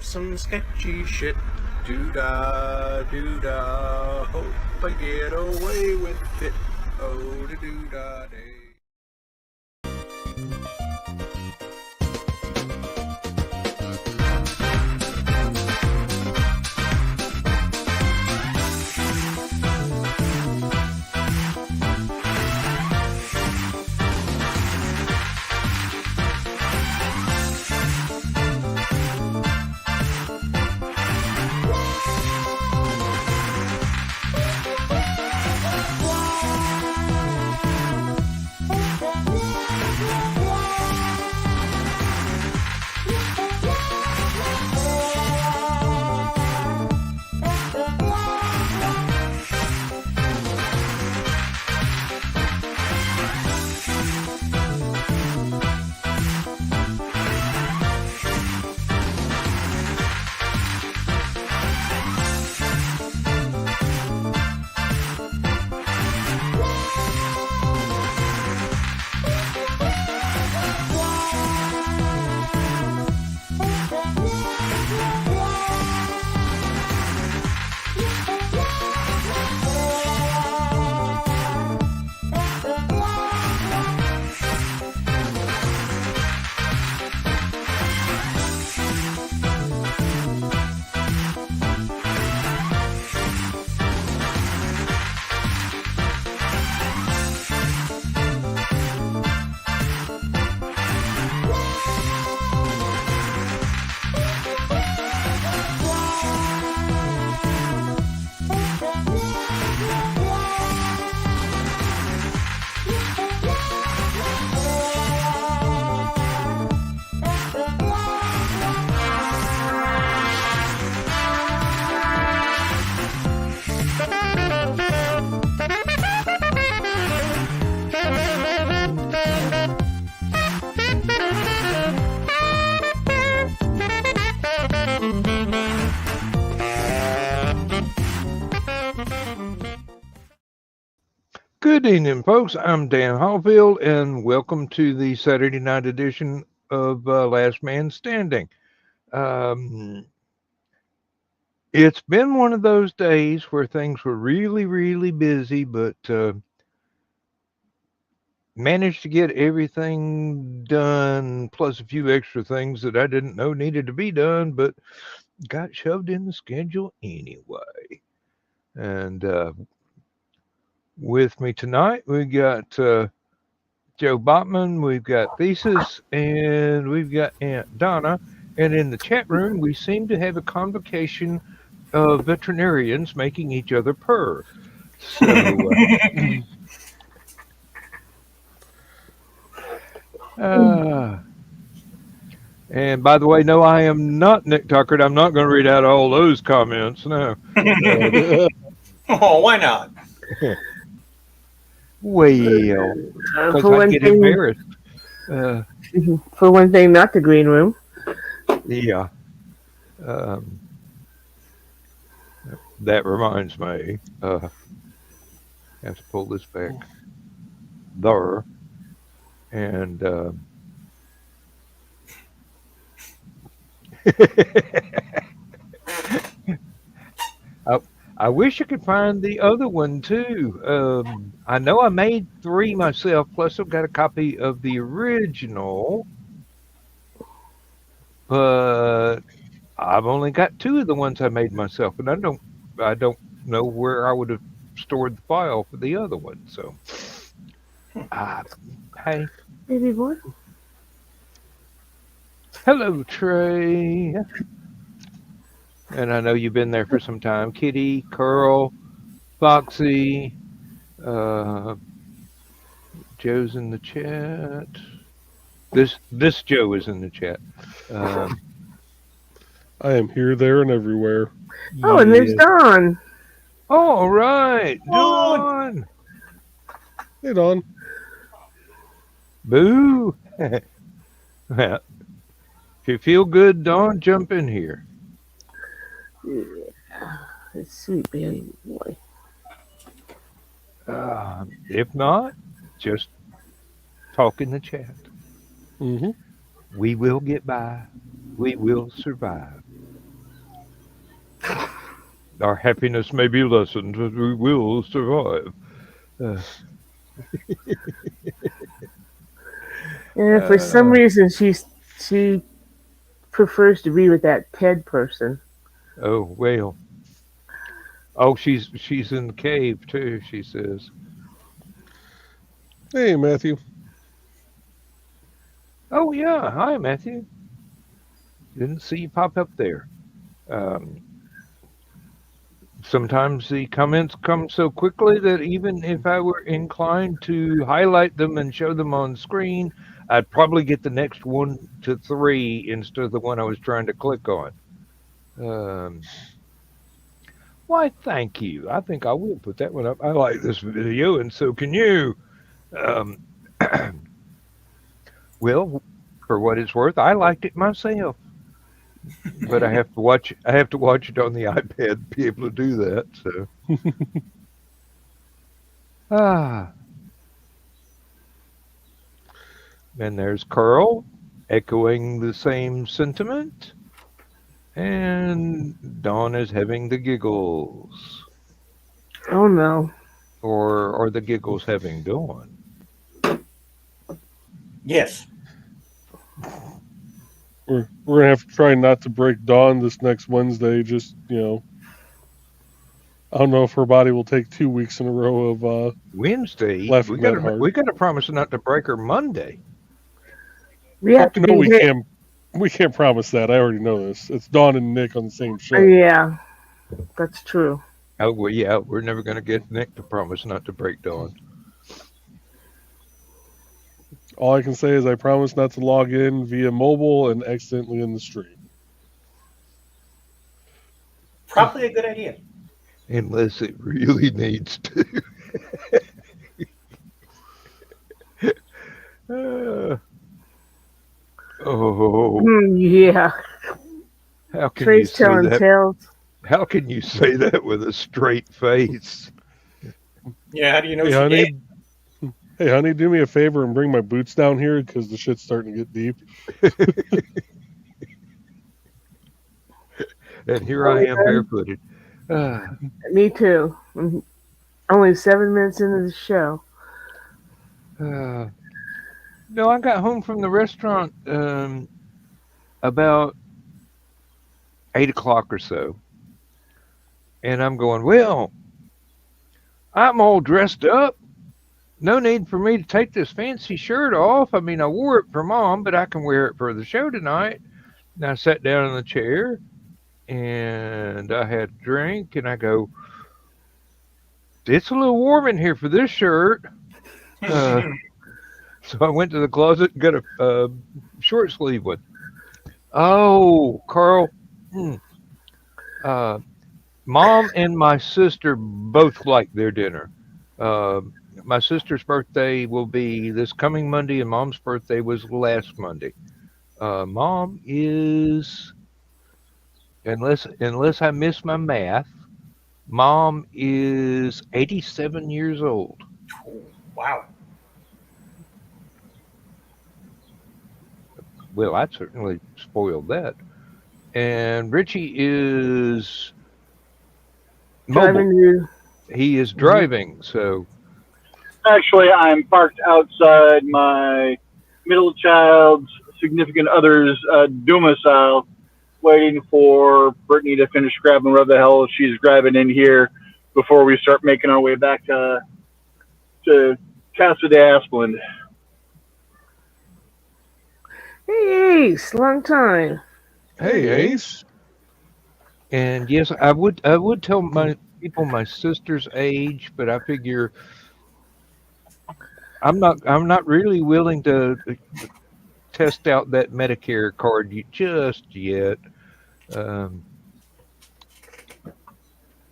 some sketchy shit. Doo-dah, doo-dah, hope I get away with it. Oh, the doo-dah day. Good evening, folks. I'm Dan Hollifield, and welcome to the Saturday night edition of Last Man Standing. It's been one of those days where things were really, really busy, but managed to get everything done, plus a few extra things that I didn't know needed to be done, but got shoved in the schedule anyway. And with me tonight, we got Joe Botman, we've got Thesis, and we've got Aunt Donna. And in the chat room, we seem to have a convocation of veterinarians making each other purr. So, and by the way, no, I am not Nick Tucker. I'm not going to read out all those comments. No. Oh, why not? Well, because I get embarrassed. For one thing, not the green room. Yeah. That reminds me. I have to pull this back there. And I wish I could find the other one too. I know I made 3 myself, plus I've got a copy of the original, but I've only got 2 of the ones I made myself, and I don't know where I would have stored the file for the other one. So, hey, Baby boy. hello, Trey. And I know you've been there for some time. Kitty, Curl, Foxy, Joe's in the chat. This Joe is in the chat. I am here, there, and everywhere. Oh, and there's Don. All right, Dawn. Hey, Don. Boo. Well, if you feel good, Dawn, jump in here. Yeah, it's sweet baby boy. If not, just talk in the chat. Mm-hmm. We will get by. We will survive. Our happiness may be lessened, but we will survive. Uh, And for some uh, reason, she prefers to be with that Ted person. oh well. Oh, she's in the cave too. She says. Hey, Matthew. Oh yeah, hi Matthew. Didn't see you pop up there. Um, Sometimes the comments come so quickly that even if I were inclined to highlight them and show them on screen, I'd probably get the next 1 to 3 instead of the one I was trying to click on. Um, why, thank you. I think I will put that one up. I like this video, and so can you. Um, well, for what it's worth, I liked it myself, but I have to watch. I have to watch it on the iPad to be able to do that. So, ah. And there's Carl echoing the same sentiment. And Dawn is having the giggles. Oh no. Or are the giggles having Dawn? Yes. We're gonna have to try not to break Dawn this next Wednesday. Just I don't know if her body will take 2 weeks in a row of Wednesday? laughing that hard. We gotta promise not to break her Monday. We have to No, be we here. can't. We can't promise that. I already know this. It's Dawn and Nick on the same show. Yeah, that's true. Oh well, yeah, we're never gonna get Nick to promise not to break Dawn. All I can say is I promise not to log in via mobile and accidentally in the stream. Probably a good idea. Unless it really needs to. Oh, Yeah. how can you Trey's say telling that? tales. How can you say that with a straight face? Yeah, how do you know Hey, she honey. did? Hey, honey, do me a favor and bring my boots down here because the shit's starting to get deep. And here I am barefooted. Me too. I'm only 7 minutes into the show. No, I got home from the restaurant about 8 o'clock or so. And I'm going, well, I'm all dressed up. No need for me to take this fancy shirt off. I mean, I wore it for Mom, but I can wear it for the show tonight. And I sat down in the chair and I had a drink and I go, it's a little warm in here for this shirt. So I went to the closet and got a short sleeve one. Oh, Carl. Mom and my sister both like their dinner. My sister's birthday will be this coming Monday, and Mom's birthday was last Monday. Mom is, unless I miss my math, Mom is 87 years old. Wow. Well, I certainly spoiled that. And Richie is mobile. Driving you. He is driving, so Actually, I'm parked outside my middle child's significant other's domicile, waiting for Brittany to finish grabbing whatever the hell she's grabbing in here before we start making our way back to Casa de Asplund. Hey, Ace, long time. Hey, Ace. and yes, I would tell my people my sister's age, but I figure I'm not really willing to test out that Medicare card just yet.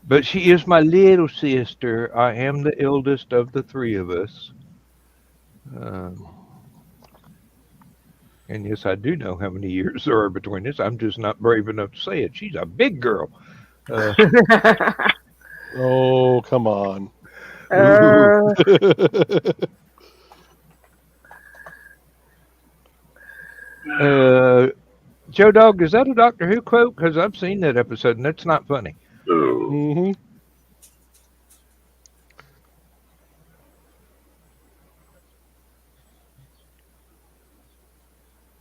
But she is my little sister. I am the eldest of the three of us. And yes, I do know how many years there are between us. I'm just not brave enough to say it. She's a big girl. Oh, come on. Joe Dog, is that a Doctor Who quote? Because I've seen that episode and that's not funny. Hmm.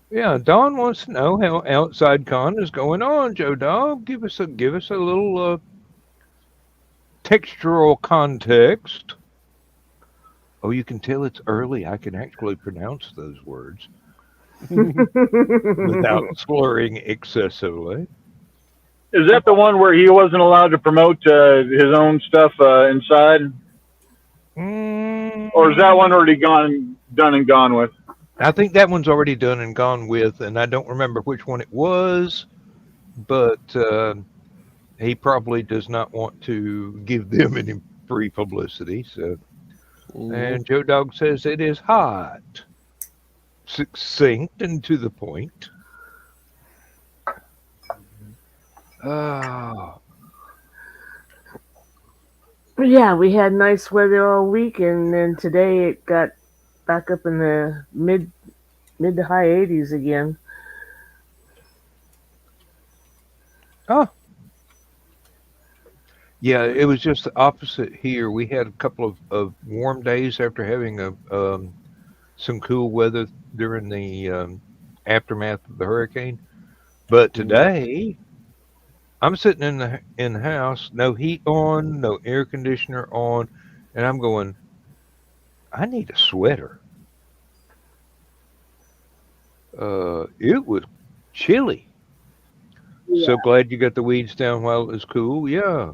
Yeah, Don wants to know how Outside Con is going on. Joe Dog, give us a little textural context. Oh, you can tell it's early. I can actually pronounce those words without slurring excessively. Is that the one where he wasn't allowed to promote his own stuff inside, or is that one already done and gone with? I think that one's already done and gone with, and I don't remember which one it was, but he probably does not want to give them any free publicity. So, and Joe Dog says it is hot, succinct, and to the point. Oh, Yeah, we had nice weather all week, and then today it got back up in the mid to high 80s again. oh, yeah. It was just the opposite here. We had a couple of warm days after having some cool weather during the aftermath of the hurricane. But today, I'm sitting in the house, no heat on, no air conditioner on, and I'm going, I need a sweater. It was chilly. So glad you got the weeds down while it was cool. Yeah.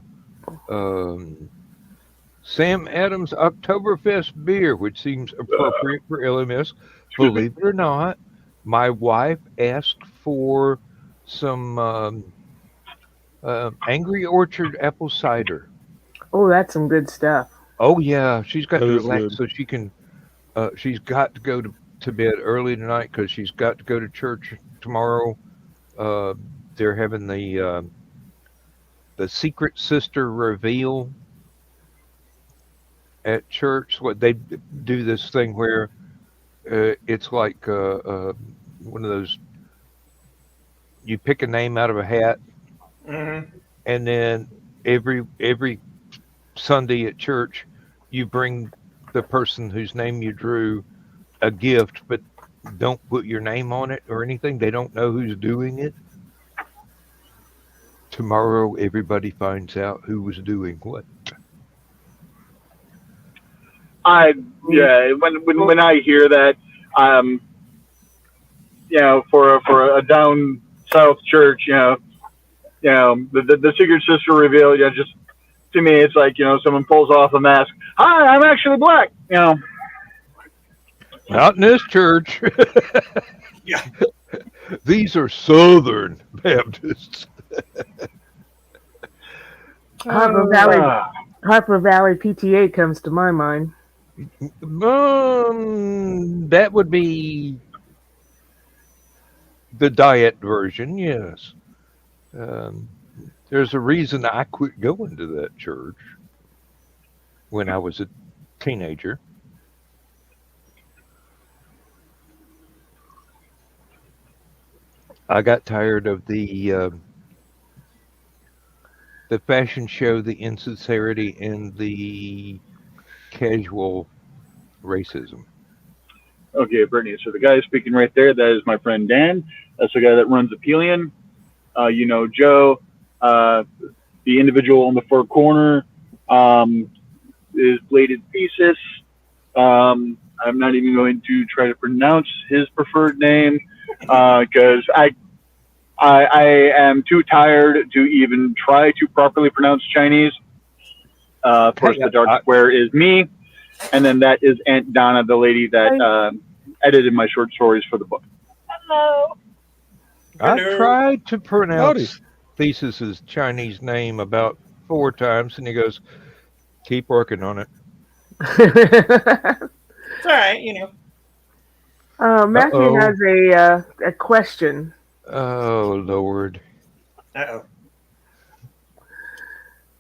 Sam Adams Oktoberfest beer, which seems appropriate for LMS. Believe it or not, my wife asked for some Angry Orchard apple cider. Oh, that's some good stuff. Oh yeah, she's got That to is relax good. so she can. She's got to go to bed early tonight because she's got to go to church tomorrow. They're having the secret sister reveal at church. What they do this thing where it's like one of those. You pick a name out of a hat, and then every Sunday at church, you bring the person whose name you drew a gift, but don't put your name on it or anything. They don't know who's doing it. Tomorrow, everybody finds out who was doing what. When I hear that, for a down south church, the secret sister reveal, just to me, it's like someone pulls off a mask. Hi, I'm actually black. Not in this church. Yeah. These are Southern Baptists. Harper Valley PTA comes to my mind. That would be the diet version, yes. There's a reason I quit going to that church when I was a teenager. I got tired of the fashion show, the insincerity, and the casual racism. Okay, Brittany. So the guy speaking right there, that is my friend Dan. That's the guy that runs Aphelion. Joe, the individual on the far corner, is Bladed Thesis. I'm not even going to try to pronounce his preferred name because I am too tired to even try to properly pronounce Chinese. Of course, the dark square is me, and then that is Aunt Donna, the lady that edited my short stories for the book. Hello. I tried to pronounce Thesis's Chinese name about 4 times, and he goes, "Keep working on it." It's all right, Matthew has a question. Oh, Lord. Uh-oh.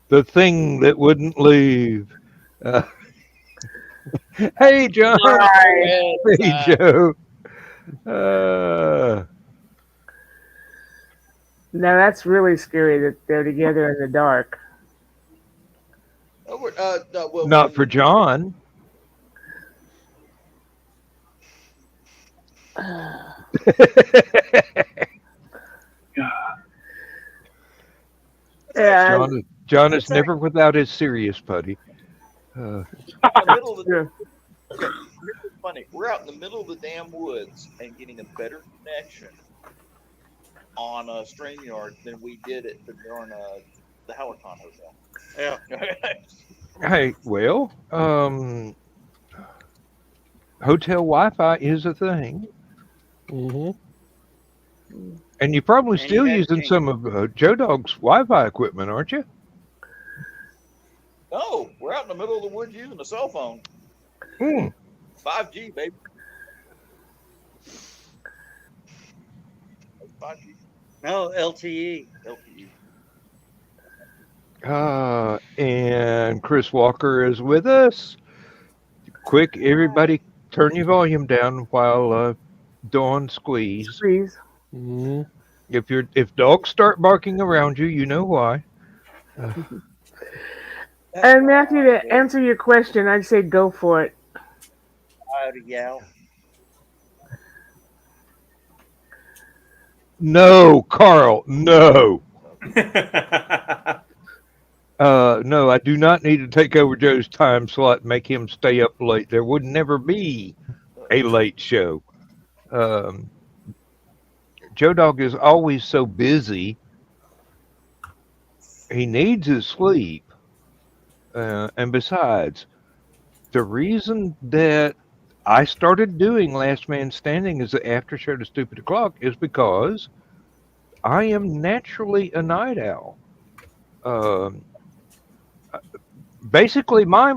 The thing that wouldn't leave. Hey, John. Hey, Joe. Now that's really scary that they're together in the dark. Well, Not for John. Yeah, John is never without his serious putty. in the middle of the yeah. okay, here's what's funny. We're out in the middle of the damn woods and getting a better connection on a StreamYard than we did it during the Hallowcon hotel. Yeah. Hey, well, hotel Wi-Fi is a thing, hmm and you're probably And you still had to using change some of Joe Dog's Wi-Fi equipment, aren't you? No, we're out in the middle of the woods using a cell phone. Hmm. 5G, baby. 5G. No, LTE. LTE. And Chris Walker is with us. Quick, everybody, turn your volume down while Dawn squeeze. Please. hmm If dogs start barking around you, you know why. And Matthew, to answer your question, I'd say go for it. Yow. No, Carl, no. No, I do not need to take over Joe's time slot and make him stay up late. There would never be a late show. Joe Dog is always so busy. He needs his sleep. And besides, the reason that I started doing Last Man Standing as the after show to Stupid O'Clock is because I am naturally a night owl. Basically, my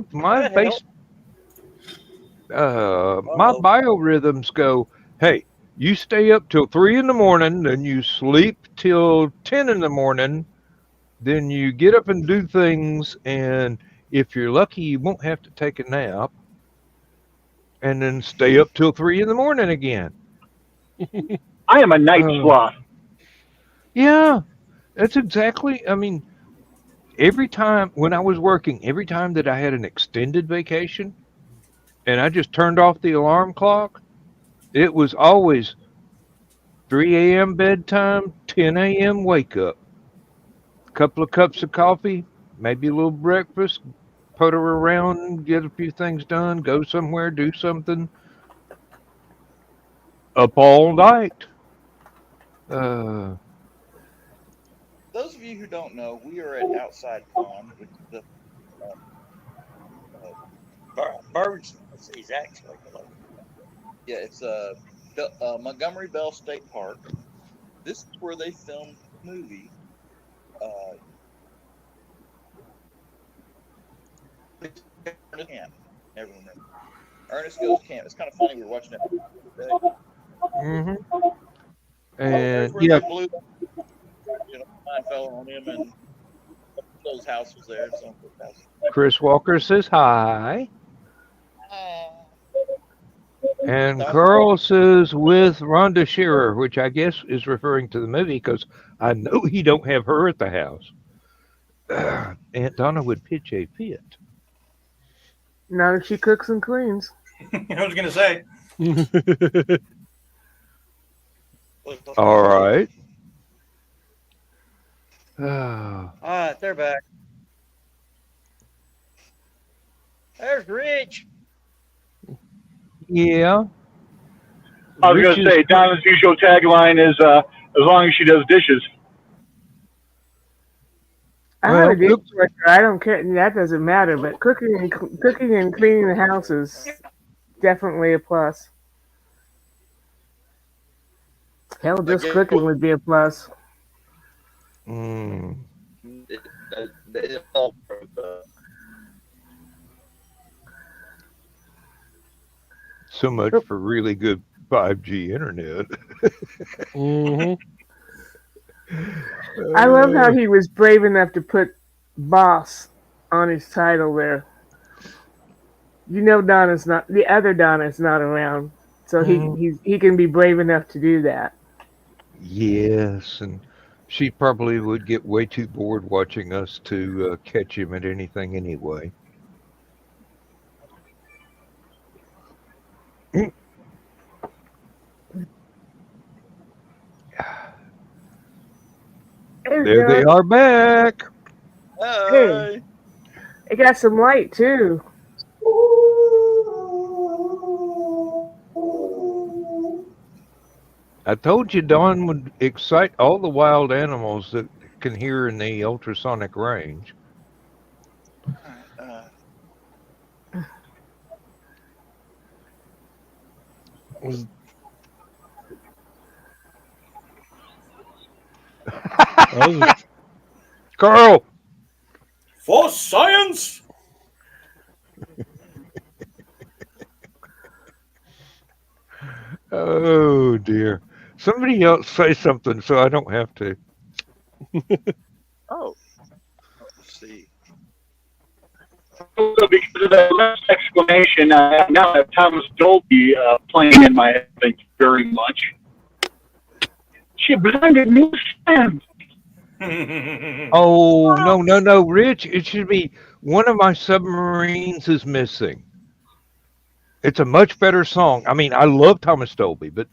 biorhythms go, hey, you stay up till 3 in the morning, then you sleep till 10 in the morning, then you get up and do things, and if you're lucky, you won't have to take a nap, and then stay up till 3 in the morning again. I am a night sloth. Yeah, that's exactly. I mean, every time when I was working, every time that I had an extended vacation, and I just turned off the alarm clock, it was always 3 a.m. bedtime, 10 a.m. wake up. A couple of cups of coffee, maybe a little breakfast, putter around, get a few things done, go somewhere, do something. Up all night. Those of you who don't know, we are at Outside Con, which is the Birds is actually. yeah, it's Montgomery Bell State Park. This is where they filmed the movie. Camp. Never remember. Ernest Goes Camp. It's kind of funny. We were watching it today. Mm-hmm. There's And where yeah, they blew the, mine fell on him, and those house was there. So Chris Walker says hi. And Carl says with Rhonda Shearer, which I guess is referring to the movie because I know he don't have her at the house. Aunt Donna would pitch a fit. Now that she cooks and cleans. I was gonna say. All right. They're back. There's Rich. Yeah. I was going to say, Donna's usual tagline is, as long as she does dishes. I have a dishwasher. I don't care. That doesn't matter. But cooking and cleaning the house is definitely a plus. Hell, just cooking would be a plus. Mm. So much for really good 5G internet. hmm I love how he was brave enough to put boss on his title there. You know, the other Donna's not around, so he can be brave enough to do that. Yes, and She probably would get way too bored watching us to catch him at anything anyway. There they are back. Hey, it got some light too. I told you Dawn would excite all the wild animals that can hear in the ultrasonic range. Was Carl! For science! Oh dear. Somebody else say something so I don't have to. Oh. Let's see. So because of that last exclamation, I now have Thomas Dolby playing in my head. Thank you very much. She blinded me with sand. Oh, no, Rich. It should be One of My Submarines is Missing. It's a much better song. I mean, I love Thomas Dolby, but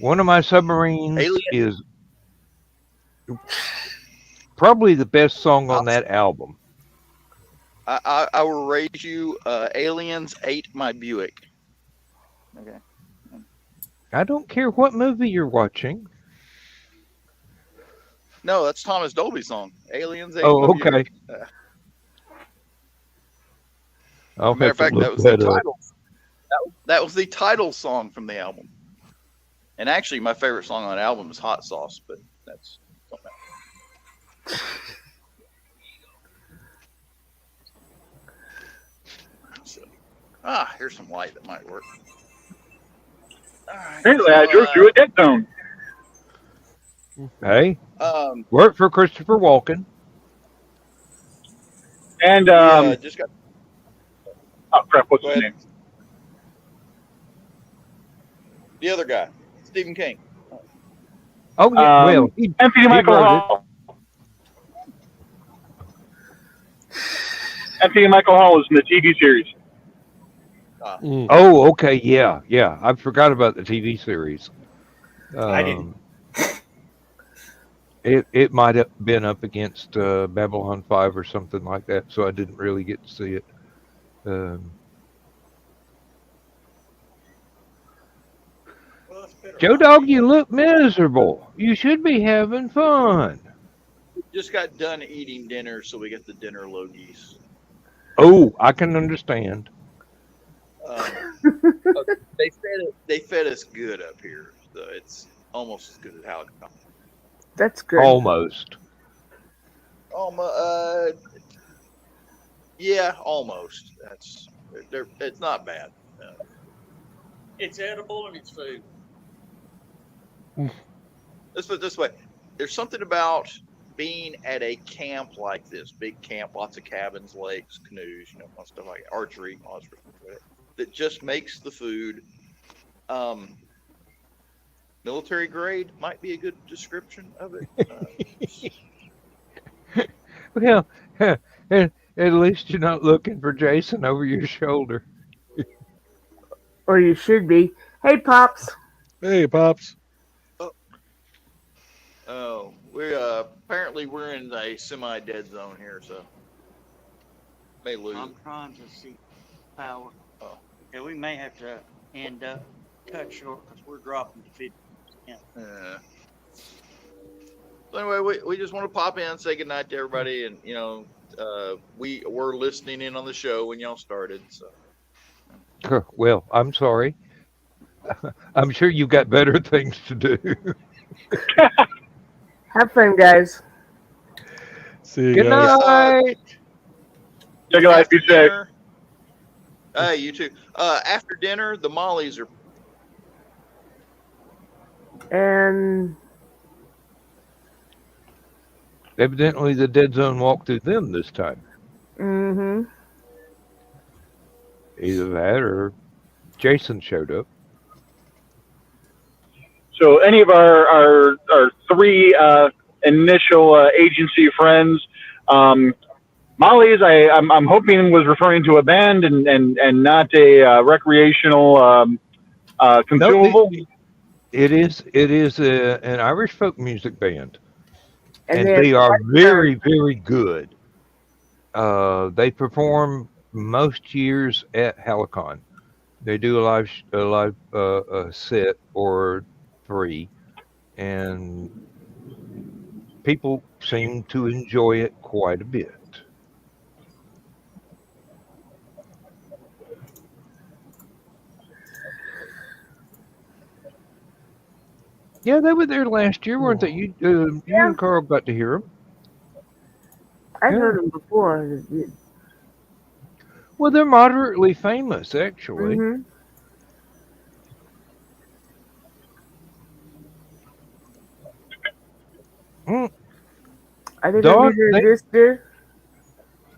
One of My Submarines is probably the best song on that album. I will rate you. Aliens ate my Buick. Okay. I don't care what movie you're watching. No, that's Thomas Dolby's song. Aliens ate Oh, my okay. Buick. I'll Matter of have fact, to that look was the that up. title. That was the title song from the album. And actually, my favorite song on the album is "Hot Sauce," but that's something else. So, here's some light that might work. All right, Apparently, I drove through a dead zone. Hey, work for Christopher Walken. And just got. Oh crap! What's his name? The other guy, Stephen King. Oh yeah, well, Anthony Michael Hall. Anthony Michael Hall is in the TV series. Oh, okay, yeah. I forgot about the TV series. I didn't. It might have been up against Babylon 5 or something like that, so I didn't really get to see it. Joe Dog, you look miserable. You should be having fun. Just got done eating dinner, so we get the dinner logies. Oh, I can understand. They fed us good up here, so it's almost as good as Hallowcon. That's good. Almost. Yeah, almost. It's not bad. It's edible and it's food. Let's put it this way. There's something about being at a camp like this, big camp, lots of cabins, lakes, canoes, stuff like that, archery, all that, that just makes the food military grade might be a good description of it. Well, at least you're not looking for Jason over your shoulder. Or you should be. Hey, Pops. Hey, Pops. Oh, we apparently we're in a semi-dead zone here, so may lose. I'm trying to see power. Oh, yeah, we may have to end up cut short because we're dropping to 50%. So anyway, we just want to pop in, say goodnight to everybody, and we were listening in on the show when y'all started. So. Well, I'm sorry. I'm sure you've got better things to do. Have fun, guys. See you Good guys. night. Take a life, be safe. Hey, you too. After dinner, the mollies are. And Evidently, the dead zone walked through them this time. Either that or Jason showed up. So any of our three initial agency friends, Molly's, I'm hoping was referring to a band and not a recreational consumable. No, it is an Irish folk music band, and they they have are quite very, very good. They perform most years at Hallowcon. They do a live set or three, and people seem to enjoy it quite a bit. Yeah, they were there last year, weren't they? You and Carl got to hear them. I've heard them before. Well, they're moderately famous, actually. Mm-hmm. Mm. I think I've heard this year.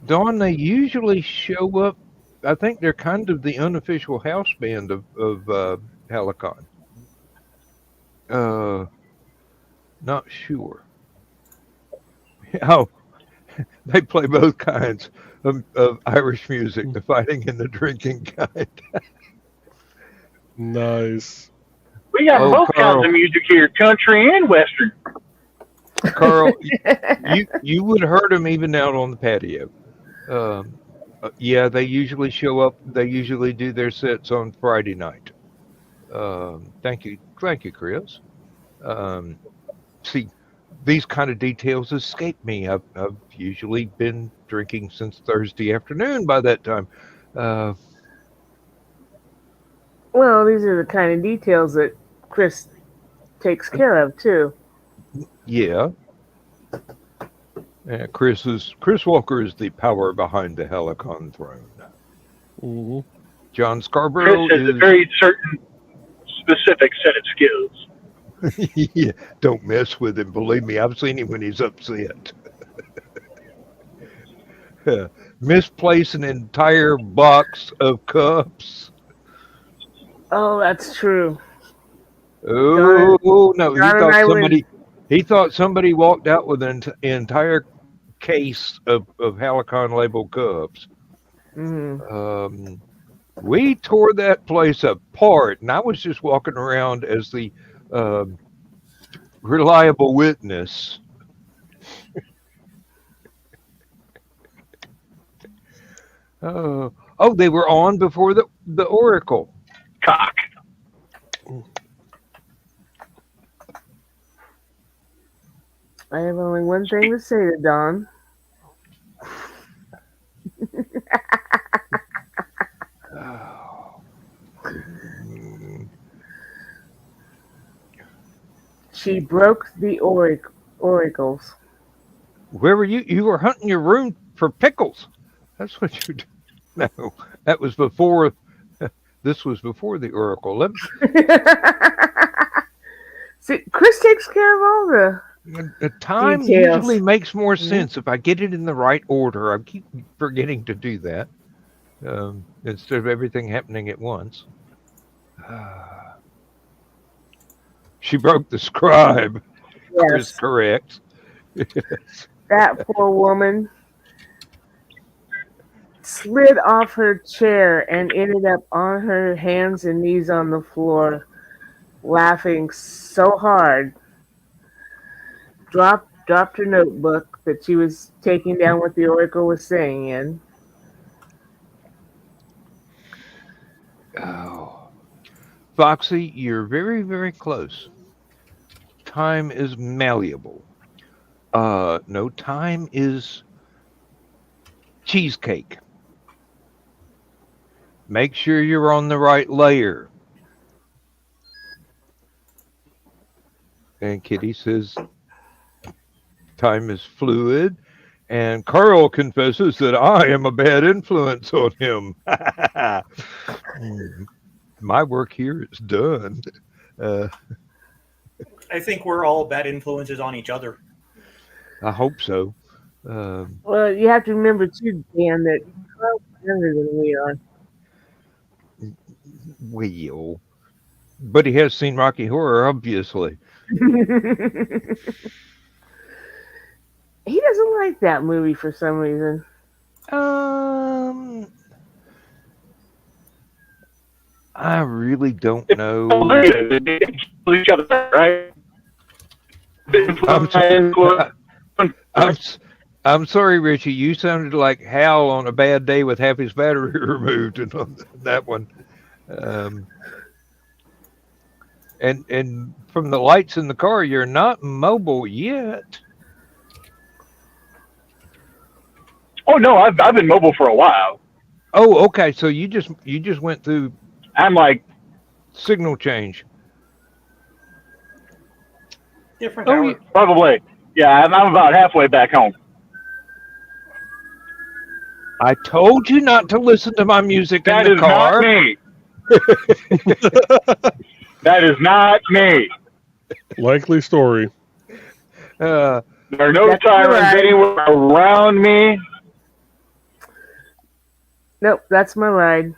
Dawn, they usually show up. I think they're kind of the unofficial house band of Hallowcon. Not sure. Oh, they play both kinds of Irish music, the fighting and the drinking kind. Nice. We got both kinds of music here, country and western. Carl, you would have heard them even out on the patio. Yeah, they usually show up. They usually do their sets on Friday night. Thank you, Chris. See, these kind of details escape me. I've usually been drinking since Thursday afternoon by that time. Well, these are the kind of details that Chris takes care of too. Yeah. Chris Walker is the power behind the Hallowcon throne. Mm-hmm. John Scarborough Chris has a very certain specific set of skills. Yeah, don't mess with him. Believe me, I've seen him when he's upset. Misplace an entire box of cups. Oh, that's true. Oh no! He thought somebody walked out with an entire case of Hallowcon labeled cups. Mm-hmm. We tore that place apart, and I was just walking around as the reliable witness. Oh, they were on before the Oracle. Cock. I have only one thing to say to Don. She broke the oracles. Where were you? You were hunting your room for pickles. That's what you did. No, that was before. This was before the Oracle. See, Chris takes care of all the time details. Usually makes more sense if I get it in the right order. I keep forgetting to do that instead of everything happening at once. She broke the scribe. Yes. Chris correct. That poor woman slid off her chair and ended up on her hands and knees on the floor, laughing so hard. Dropped her notebook that she was taking down what the Oracle was saying in. Oh, Foxy, you're very, very close. Time is malleable. No, time is cheesecake. Make sure you're on the right layer. And Kitty says, time is fluid. And Carl confesses that I am a bad influence on him. My work here is done. I think we're all bad influences on each other. I hope so. Well, you have to remember too, Dan, that Carl's younger than we are. Well, But he has seen Rocky Horror, obviously. He doesn't like that movie for some reason. I really don't know. Each other, right? I'm sorry, Richie. You sounded like Hal on a bad day with half his battery removed, and on that one. And from the lights in the car, you're not mobile yet. Oh no, I've been mobile for a while. Oh, okay. So you just went through I'm like signal change. Different Oh, hour. yeah. probably. Yeah, I'm about halfway back home. I told you not to listen to my music That in is the car. not me. That is not me. Likely story. Uh, There are no That's sirens right. anywhere around me. Nope, that's my ride.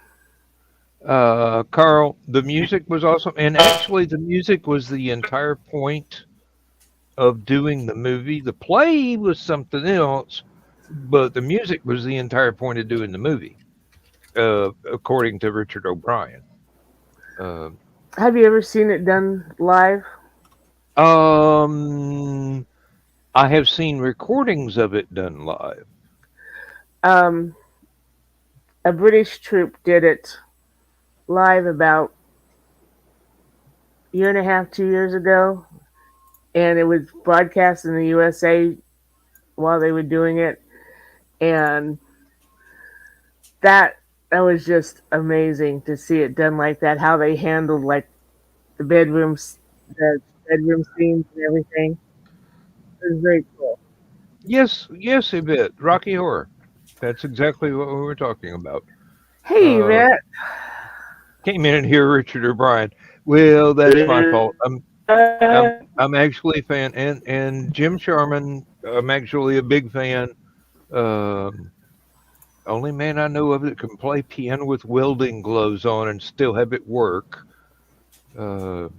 Carl, the music was awesome, and actually, the music was the entire point of doing the movie. The play was something else, but the music was the entire point of doing the movie, according to Richard O'Brien. Have you ever seen it done live? I have seen recordings of it done live. A British troupe did it live about a year and a half, 2 years ago, and it was broadcast in the USA while they were doing it, and that was just amazing to see it done like that. How they handled like the bedroom scenes and everything. It was very cool. Yes, a bit. Rocky Horror. That's exactly what we were talking about. Hey, Matt. Came in and hear Richard O'Brien. Well, that's my fault. I'm actually a fan, and Jim Sharman. I'm actually a big fan. Only man I know of that can play piano with welding gloves on and still have it work. They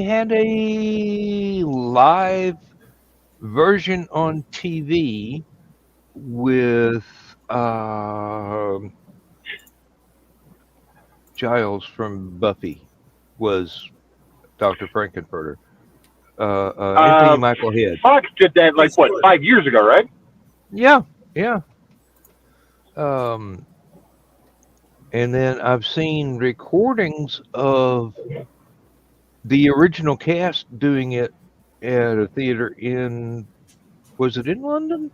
had a live version on TV with Giles from Buffy was Dr. Frankenfurter. Anthony Michael Head. Fox did that like what, 5 years ago, right? Yeah. And then I've seen recordings of the original cast doing it at a theater in, was it in London?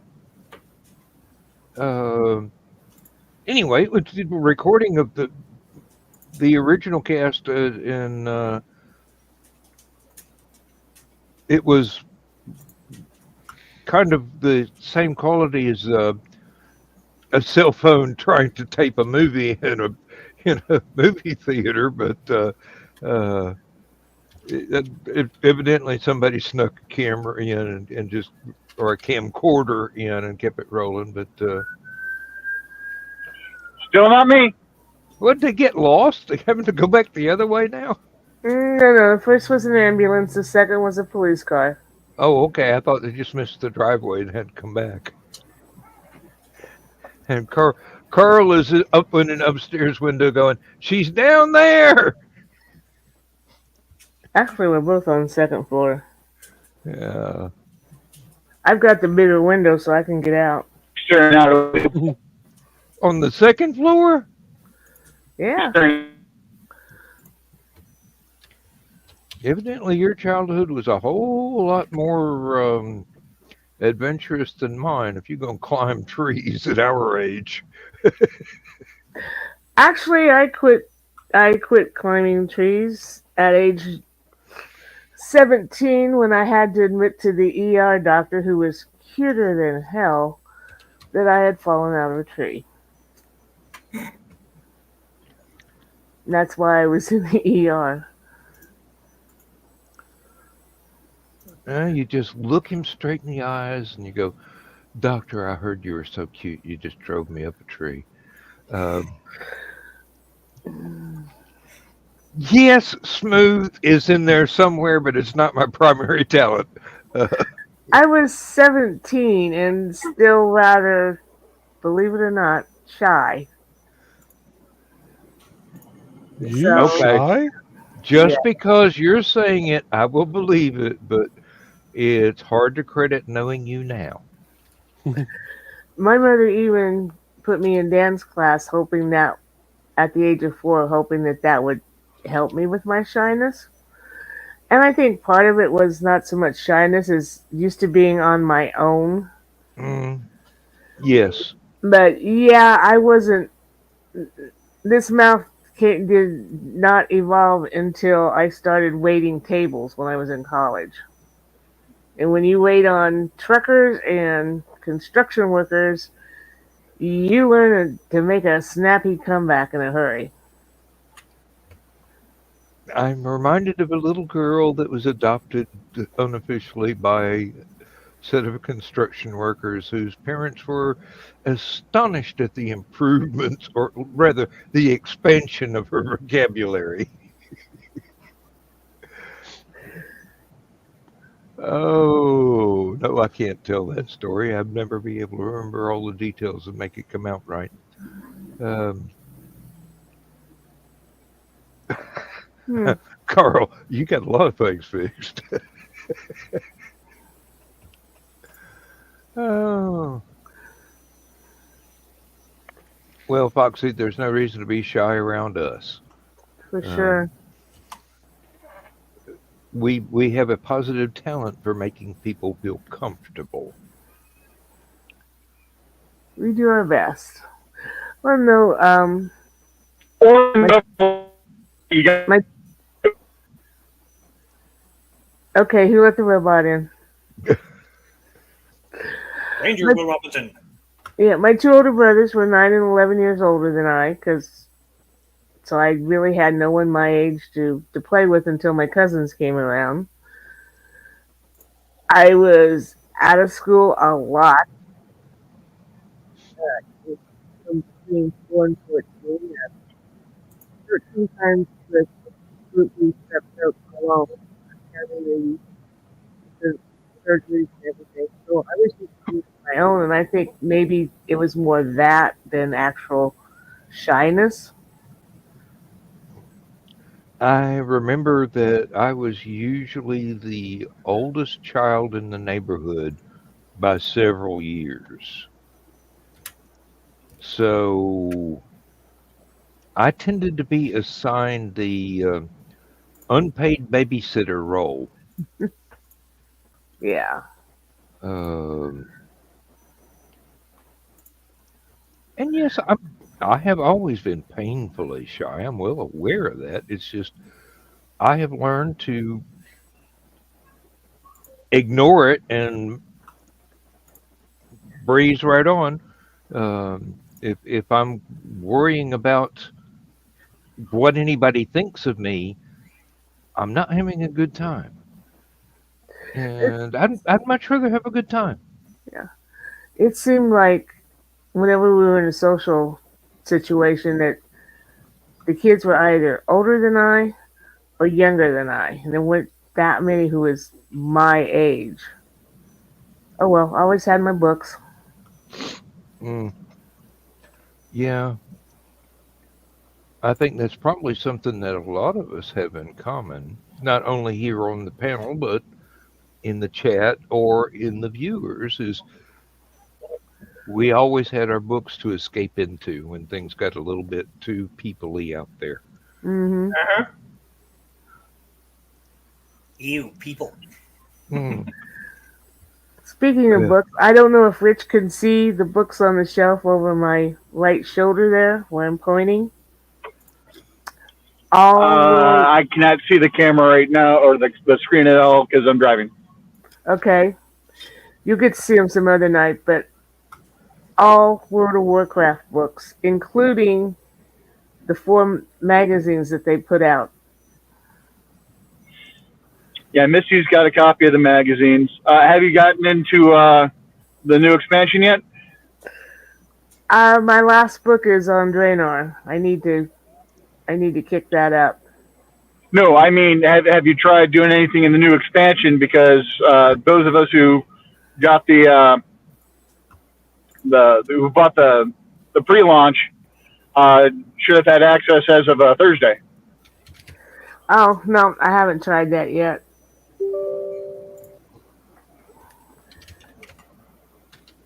Anyway, it was a recording of the original cast in. It was kind of the same quality as a cell phone trying to tape a movie in a movie theater, but evidently somebody snuck a camera in and just, or a camcorder in and kept it rolling, but Still not me. what, they get lost? They having to go back the other way now? No. The first was an ambulance. The second was a police car. Oh, okay. I thought they just missed the driveway and had to come back. And Carl is up in an upstairs window going, "She's down there." Actually, we're both on the second floor. Yeah. I've got the bigger window so I can get out. Staring out. On the second floor? Yeah. Evidently, your childhood was a whole lot more adventurous than mine. If you're gonna climb trees at our age. Actually, I quit climbing trees at age 17 when I had to admit to the ER doctor, who was cuter than hell, that I had fallen out of a tree. And that's why I was in the ER. You just look him straight in the eyes and you go, "Doctor, I heard you were so cute. You just drove me up a tree." Yes, smooth is in there somewhere, but it's not my primary talent. I was 17 and still rather, believe it or not, shy. You So, Okay. shy? Just yeah. because you're saying it, I will believe it, but it's hard to credit knowing you now. My mother even put me in dance class, hoping that at the age of 4, hoping that that would help me with my shyness. And I think part of it was not so much shyness as used to being on my own. Mm, yes. But yeah, I wasn't. This mouth did not evolve until I started waiting tables when I was in college. And when you wait on truckers and construction workers, you learn to make a snappy comeback in a hurry. I'm reminded of a little girl that was adopted unofficially by a set of construction workers whose parents were astonished at the improvements, or rather, the expansion of her vocabulary. Oh, no, I can't tell that story. I'd never be able to remember all the details and make it come out right. Um, Hmm. Carl, you got a lot of things fixed. Oh. Well, Foxy, there's no reason to be shy around us. For sure. We have a positive talent for making people feel comfortable. We do our best. Well, no, You got my okay. Who let the robot in? Ranger My, Will Robinson. yeah, my 2 older brothers were 9 and 11 years older than I, so I really had no one my age to play with until my cousins came around. I was out of school a lot. From between 4 and 14, 13 times the group we stepped out alone, having the surgeries and everything. So I was just on my own, and I think maybe it was more that than actual shyness. I remember that I was usually the oldest child in the neighborhood by several years. So I tended to be assigned the unpaid babysitter role. Yeah. Um, and yes, I have always been painfully shy. I'm well aware of that. It's just I have learned to ignore it and breeze right on. If I'm worrying about what anybody thinks of me, I'm not having a good time, and I'd much rather have a good time. Yeah. It seemed like whenever we were in a social situation that the kids were either older than I or younger than I, and there weren't that many who was my age. Oh well, I always had my books. Mm, yeah, I think that's probably something that a lot of us have in common, not only here on the panel, but in the chat or in the viewers, is we always had our books to escape into when things got a little bit too peoply out there. Hmm. Ew, people. Mm. Speaking of Yeah. books, I don't know if Rich can see the books on the shelf over my right shoulder there where I'm pointing. All were I cannot see the camera right now or the screen at all because I'm driving. okay. You get to see them some other night, but all World of Warcraft books, including the 4 magazines that they put out. Yeah, Misty's got a copy of the magazines. Have you gotten into the new expansion yet? My last book is on Draenor. I need to kick that up. No, I mean, have you tried doing anything in the new expansion? Because those of us who got the who bought the pre-launch should have had access as of Thursday. Oh, no, I haven't tried that yet.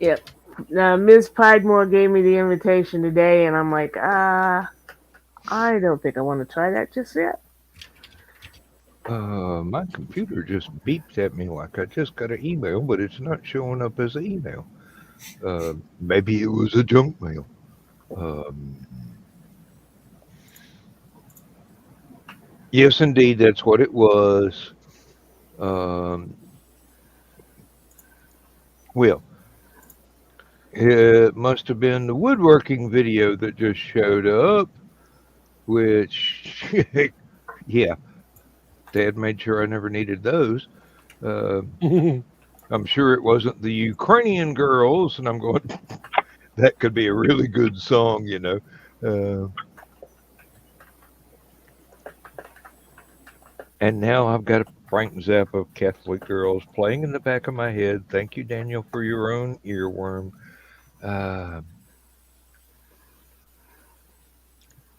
Yep. Ms. Pidemore gave me the invitation today, and I'm like, I don't think I want to try that just yet. My computer just beeped at me like I just got an email, but it's not showing up as an email. Maybe it was a junk mail. Yes, indeed, that's what it was. Well, it must have been the woodworking video that just showed up, which, yeah, Dad made sure I never needed those. I'm sure it wasn't the Ukrainian girls, and I'm going, that could be a really good song, you know. And now I've got a Frank Zappa Catholic Girls playing in the back of my head. Thank you, Daniel, for your own earworm.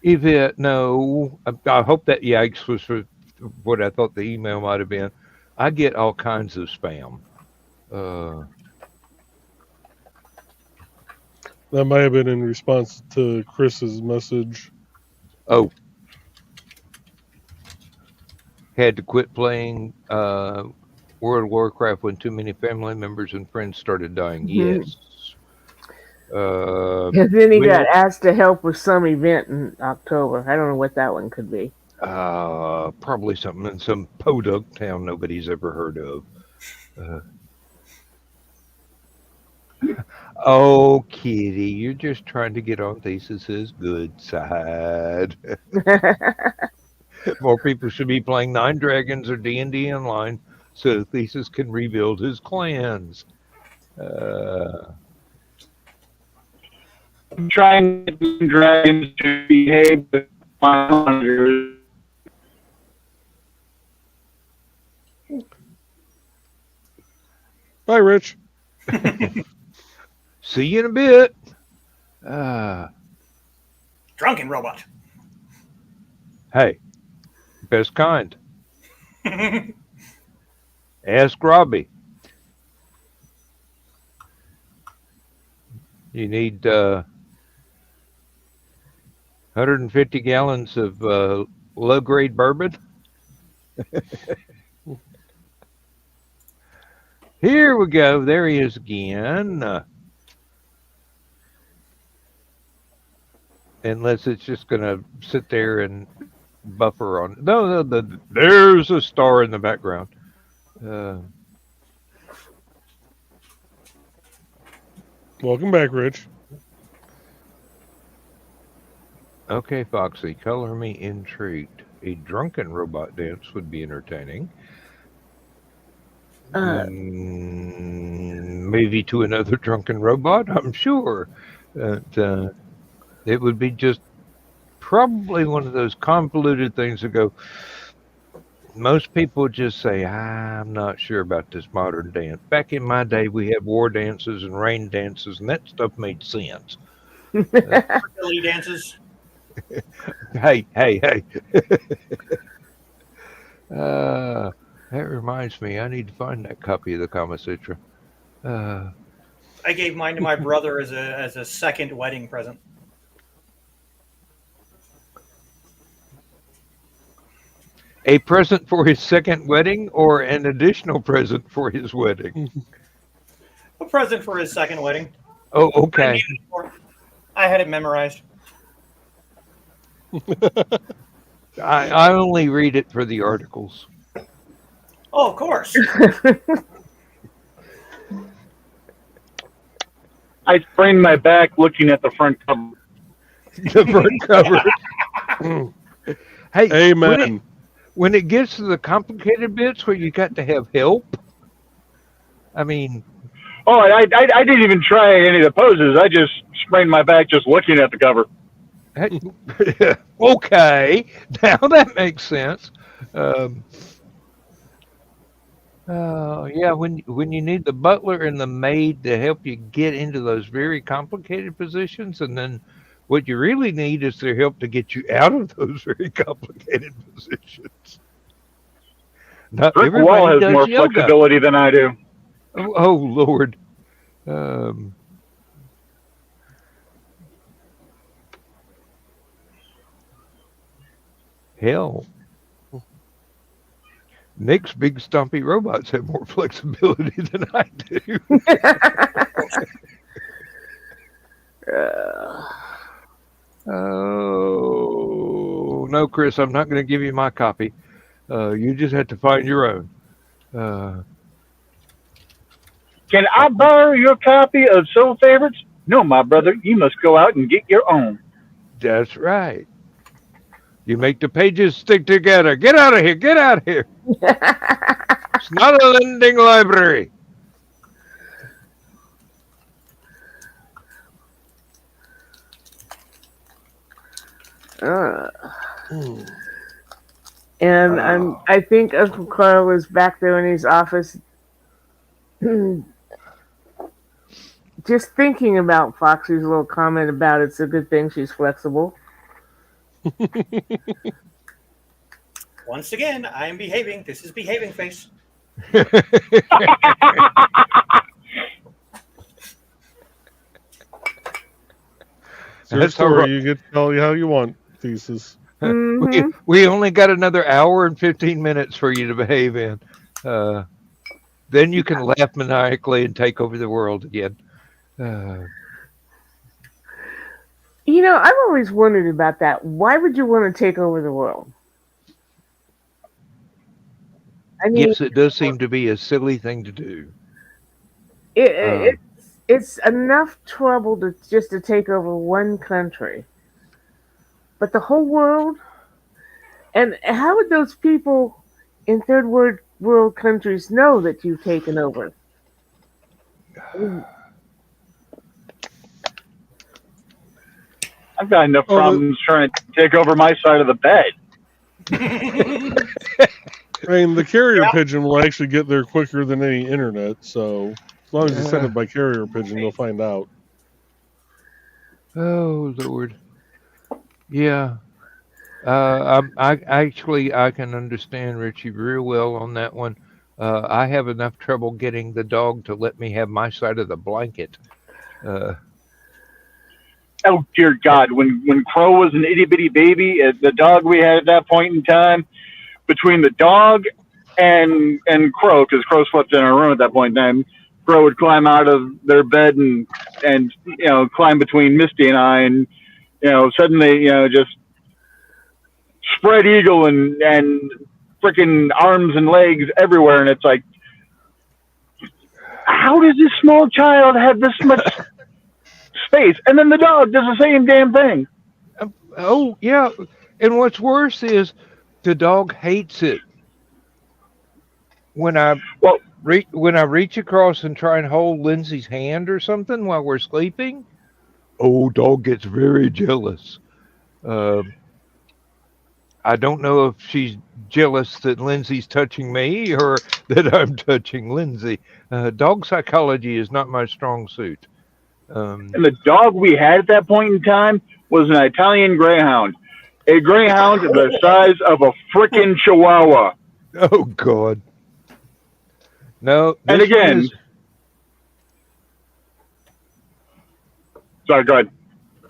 Yvette, no, I hope that yikes was for what I thought the email might have been. I get all kinds of spam. That might have been in response to Chris's message. Oh. Had to quit playing World of Warcraft when too many family members and friends started dying. Yes. And then he got asked to help with some event in October. I don't know what that one could be. Probably something in some podunk town nobody's ever heard of. Oh, Kitty, you're just trying to get on Thesis's good side. More people should be playing Nine Dragons or D&D online so Thesis can rebuild his clans. I'm trying to get dragons to behave with my monitors. Bye, Rich. See you in a bit. Drunken robot. Hey, best kind. Ask Robbie. You need 150 gallons of low-grade bourbon. Here we go. There he is again. Unless it's just going to sit there and buffer on. No, there's a star in the background. Welcome back, Rich. Okay, Foxy, color me intrigued. A drunken robot dance would be entertaining. Maybe to another drunken robot, I'm sure. It would be just probably one of those convoluted things that go, most people just say, I'm not sure about this modern dance. Back in my day, we had war dances and rain dances, and that stuff made sense. Fertility dances. Hey. That reminds me, I need to find that copy of the Kama Sutra. I gave mine to my brother as a second wedding present. A present for his second wedding or an additional present for his wedding? A present for his second wedding. Oh, okay. I had it memorized. I only read it for the articles. Oh, of course. I sprained my back looking at the front cover. The front cover. Hey, Amen. When it gets to the complicated bits where you got to have help, I mean... Oh, I didn't even try any of the poses. I just sprained my back just looking at the cover. Okay, now that makes sense. Um, yeah, when you need the butler and the maid to help you get into those very complicated positions, and then what you really need is their help to get you out of those very complicated positions. Not Brick Wall everybody has does more yoga. flexibility than I do. Oh Lord. Um, Hell, Nick's big stumpy robots have more flexibility than I do. Oh no, Chris, I'm not going to give you my copy. You just have to find your own. Uh, Can I borrow your copy of Soul Favorites? No, my brother, you must go out and get your own. that's right. You make the pages stick together. Get out of here. Get out of here. It's not a lending library. And I think Uncle Carl is back there in his office, just thinking about Foxy's little comment about it's a good thing she's flexible. Once again, I am behaving. This is behaving face. It's your That's all story. right. You get to tell you how you want, Thesis. We only got another hour and 15 minutes for you to behave in. Then you can laugh maniacally and take over the world again. You know, I've always wondered about that. Why would you want to take over the world? I mean, Yes, it does seem to be a silly thing to do. it's enough trouble to take over one country, but the whole world. And how would those people in third world countries know that you've taken over? I've got enough problems trying to take over my side of the bed. I mean, the carrier pigeon will actually get there quicker than any internet, so as long as you send it by carrier pigeon, they'll find out. Oh Lord. Yeah. I can understand Richie real well on that one. I have enough trouble getting the dog to let me have my side of the blanket. Oh dear God! When Crow was an itty bitty baby, the dog we had at that point in time, between the dog and Crow, because Crow slept in our room at that point in time, Crow would climb out of their bed and climb between Misty and I, and suddenly just spread eagle and freaking arms and legs everywhere, and it's like, how does this small child have this much space? And then the dog does the same damn thing. Oh yeah, and what's worse is the dog hates it. When I reach across and try and hold Lindsay's hand or something while we're sleeping, dog gets very jealous. I don't know if she's jealous that Lindsay's touching me or that I'm touching Lindsay. Dog psychology is not my strong suit. And the dog we had at that point in time was an Italian Greyhound. A Greyhound the size of a frickin' Chihuahua. Oh, God. No. And again, sorry, go ahead.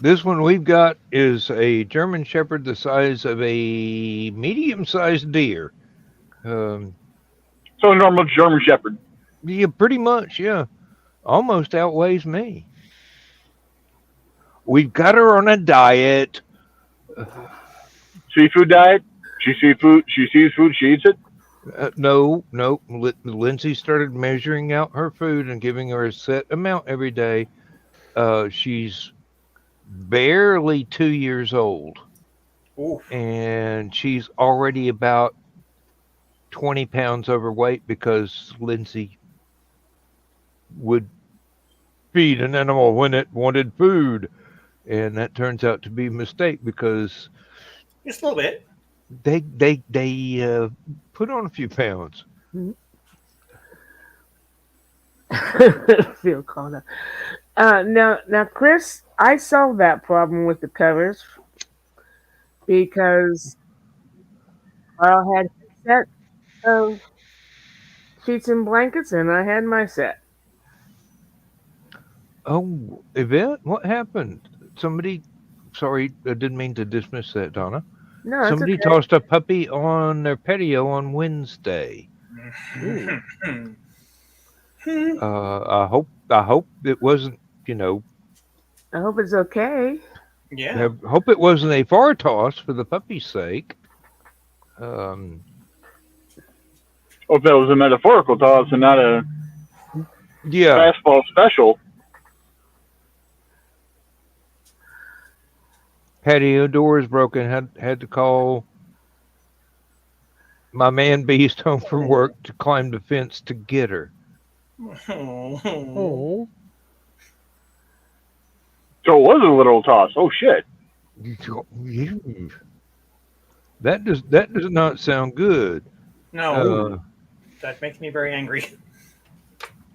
This one we've got is a German Shepherd the size of a medium-sized deer. So a normal German Shepherd. Yeah, pretty much, yeah. Almost outweighs me. We've got her on a diet. Seafood diet? She sees food, she eats it? No. Lindsay started measuring out her food and giving her a set amount every day. She's barely 2 years old. Oof. And she's already about 20 pounds overweight because Lindsay would feed an animal when it wanted food. and that turns out to be a mistake because Just a little bit. they put on a few pounds. Feel called up. Now, Chris, I solved that problem with the covers because Carl had his set of sheets and blankets, and I had my set. Oh, Yvette, what happened? Somebody, sorry, I didn't mean to dismiss that, Donna. No, that's Somebody okay. tossed a puppy on their patio on Wednesday. I hope it wasn't, I hope it's okay. Yeah. I hope it wasn't a far toss for the puppy's sake. Hope that was a metaphorical toss and not a Yeah, fastball special. patio door is broken. Had to call my man beast home from work to climb the fence to get her. Oh. So it was a literal toss. Oh shit! That does not sound good. No, that makes me very angry.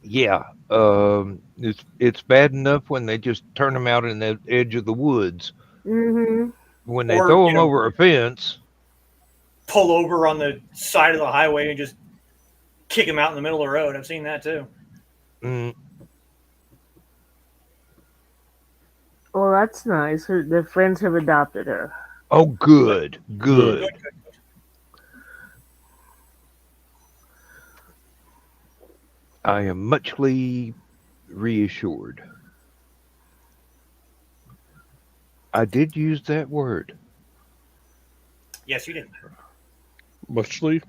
Yeah, it's bad enough when they just turn them out in the edge of the woods. Mm-hmm. When they Or, throw you them know, over a fence, Pull over on the side of the highway and just kick him out in the middle of the road. I've seen that too. Well, that's nice. Their friends have adopted her. oh, good. I am muchly reassured. I did use that word. Yes, you did. Muchly?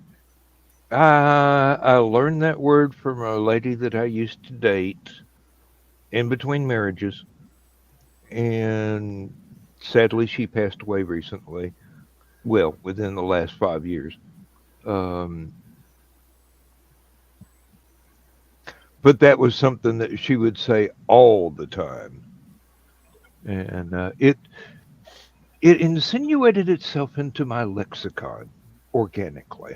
I learned that word from a lady that I used to date in between marriages, and sadly she passed away recently. Well, within the last 5 years. But that was something that she would say all the time, and it insinuated itself into my lexicon organically.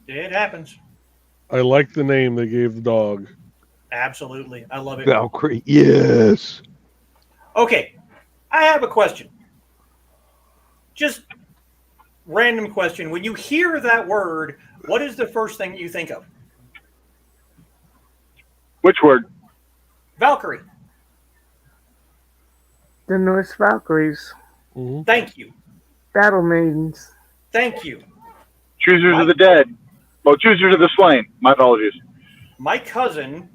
It happens. I like the name they gave the dog. Absolutely. I love it. Valkyrie, yes. Okay, I have a question. Just random question. When you hear that word, what is the first thing you think of? Which word? Valkyrie. The Norse Valkyries, Mm-hmm. Thank you. battle maidens. Thank you. Choosers of the dead. Well, choosers of the slain. My apologies. My cousin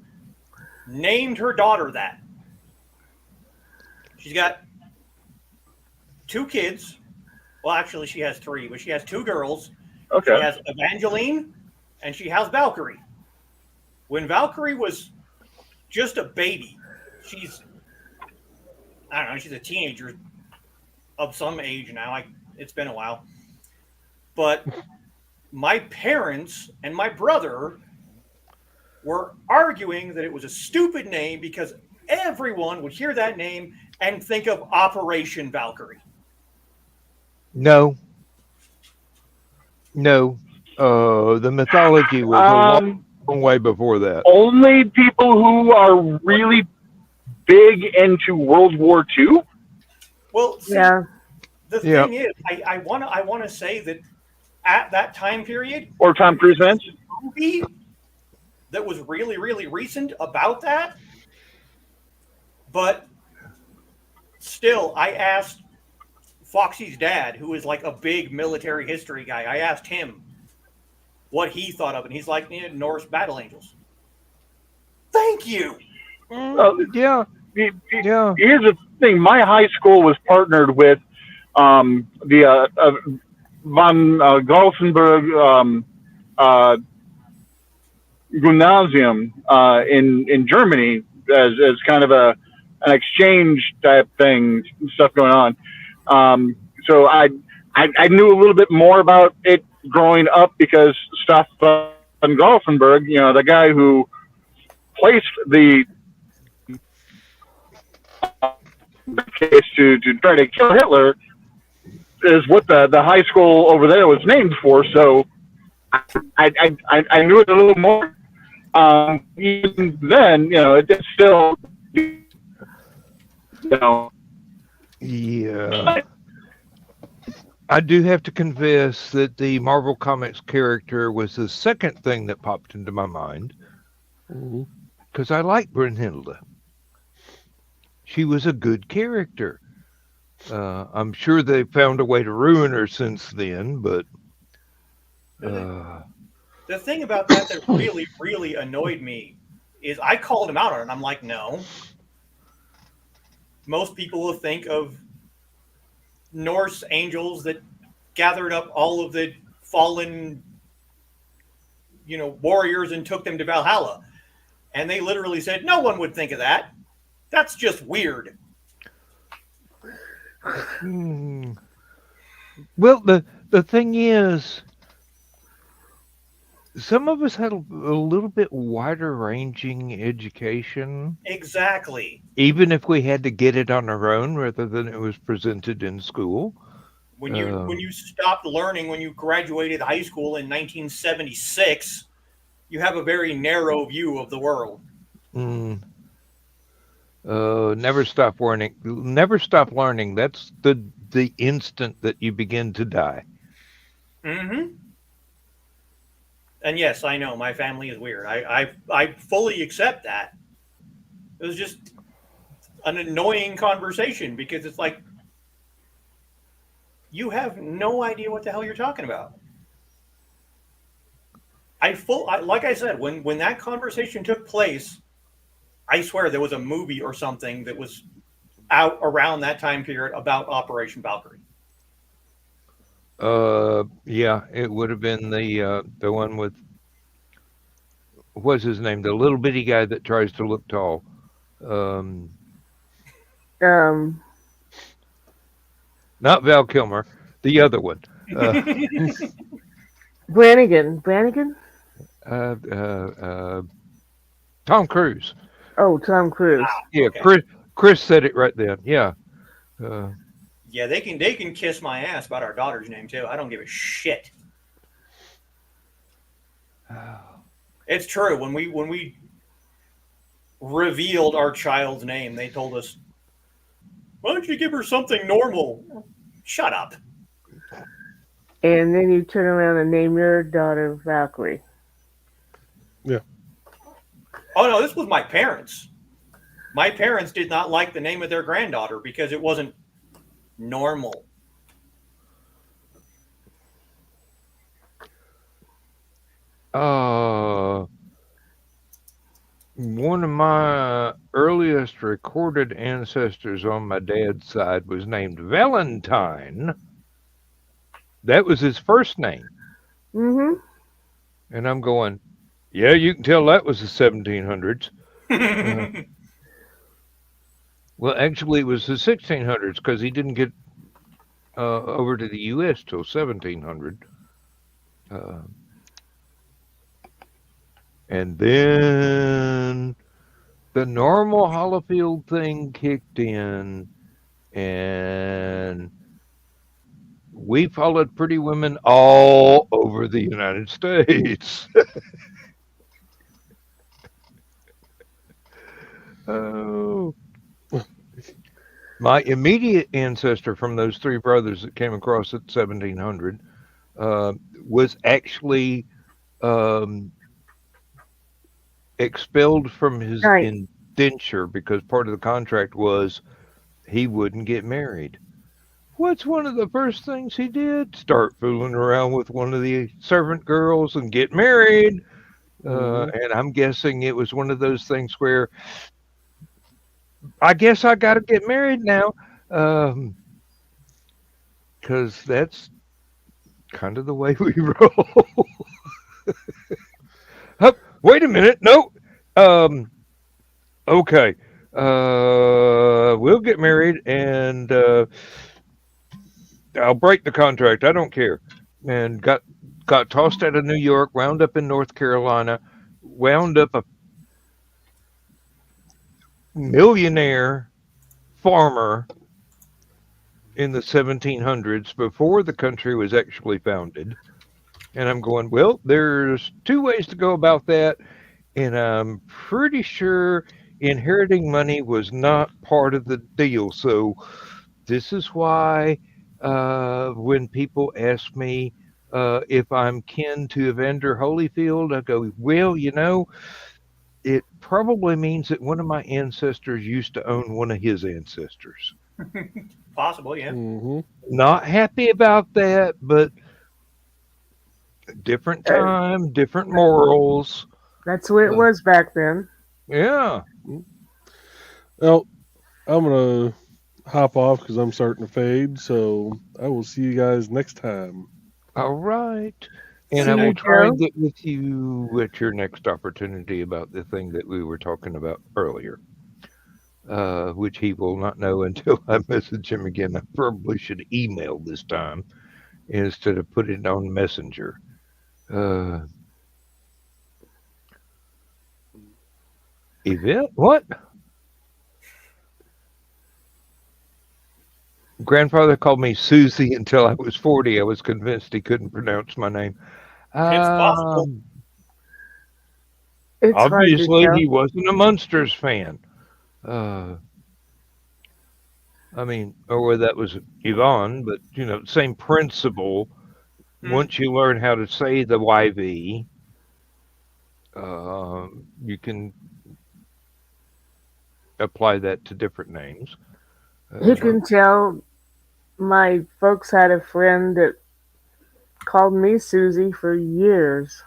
named her daughter that. She's got 2 kids. Well, actually, she has 3, but she has 2 girls. Okay. She has Evangeline and she has Valkyrie. When Valkyrie was just a baby, she's a teenager of some age now. It's been a while. But my parents and my brother were arguing that it was a stupid name because everyone would hear that name and think of Operation Valkyrie. No. The mythology was a long way before that. Only people who are really big into World War II. Well, see, Yeah. the thing is, I want to say that at that time period, Or Tom Cruise fans. movie that was really, really recent about that. But still, I asked Foxy's dad, who is like a big military history guy, I asked him what he thought of it. And he's like, Norse battle angels. Thank you. Yeah. Here's the thing. My high school was partnered with the von Golfenberg Gymnasium in Germany as kind of an exchange type thing, stuff going on. So I knew a little bit more about it growing up because Stefan Golfenberg, the guy who placed the case to try to kill Hitler is what the high school over there was named for. So I knew it a little more. Even then, it's still, Yeah. I do have to confess that the Marvel Comics character was the second thing that popped into my mind because I like Brunhilde. She was a good character. I'm sure they found a way to ruin her since then, but the thing about that really, really annoyed me is I called him out on it. And I'm like, no. Most people will think of Norse angels that gathered up all of the fallen, warriors and took them to Valhalla. And they literally said, no one would think of that. That's just weird. Well, the thing is, some of us had a little bit wider ranging education. Exactly. Even if we had to get it on our own rather than it was presented in school. When you stopped learning when you graduated high school in 1976, you have a very narrow view of the world. Never stop learning. Never stop learning. That's the instant that you begin to die. Mm-hmm. And yes, I know my family is weird. I fully accept that. It was just an annoying conversation because it's like you have no idea what the hell you're talking about. Like I said, when that conversation took place, I swear there was a movie or something that was out around that time period about Operation Valkyrie. Yeah, it would have been the one with what's his name, the little bitty guy that tries to look tall. Not Val Kilmer, the other one. Brannigan. Tom Cruise. Oh, Tom Cruise. Yeah, Okay. Chris said it right then. Yeah. Yeah, they can kiss my ass about our daughter's name too. I don't give a shit. It's true. When we revealed our child's name, they told us, "Why don't you give her something normal?" Shut up. And then you turn around and name your daughter Valkyrie. Yeah. Oh no, this was my parents. My parents did not like the name of their granddaughter because it wasn't normal. One of my earliest recorded ancestors on my dad's side was named Valentine. That was his first name. Mm-hmm. And I'm going, yeah, you can tell that was the 1700s. Well, actually, it was the 1600s because he didn't get over to the U.S. till 1700. And then the normal Hollifield thing kicked in, and we followed pretty women all over the United States. Oh. My immediate ancestor from those three brothers that came across at 1700 was actually expelled from his indenture because part of the contract was he wouldn't get married. What's one of the first things he did? Start fooling around with one of the servant girls and get married. And I'm guessing it was one of those things where I guess I got to get married now, because that's kind of the way we roll. Wait a minute. No. Okay. We'll get married and I'll break the contract. I don't care. And got tossed out of New York, wound up in North Carolina, wound up a millionaire farmer in the 1700s before the country was actually founded. And I'm going, well, there's two ways to go about that. And I'm pretty sure inheriting money was not part of the deal. So this is why when people ask me if I'm kin to Evander Holyfield, I go, well, it probably means that one of my ancestors used to own one of his ancestors. Possible, yeah. Mm-hmm. Not happy about that, but different time, different morals. That's the way it was back then. Yeah. Well, I'm gonna hop off because I'm starting to fade. So I will see you guys next time. All right. And See I will you, try and Joe. get with you at your next opportunity about the thing that we were talking about earlier, which he will not know until I message him again. I probably should email this time instead of put it on Messenger. Event? What? Grandfather called me Susie until I was 40. I was convinced he couldn't pronounce my name. It's possible. It's hard to Obviously, tell. he wasn't a Munsters fan. I mean, or whether that was Yvonne, but same principle. Once you learn how to say the YV, you can apply that to different names. You can tell my folks had a friend that called me Susie for years.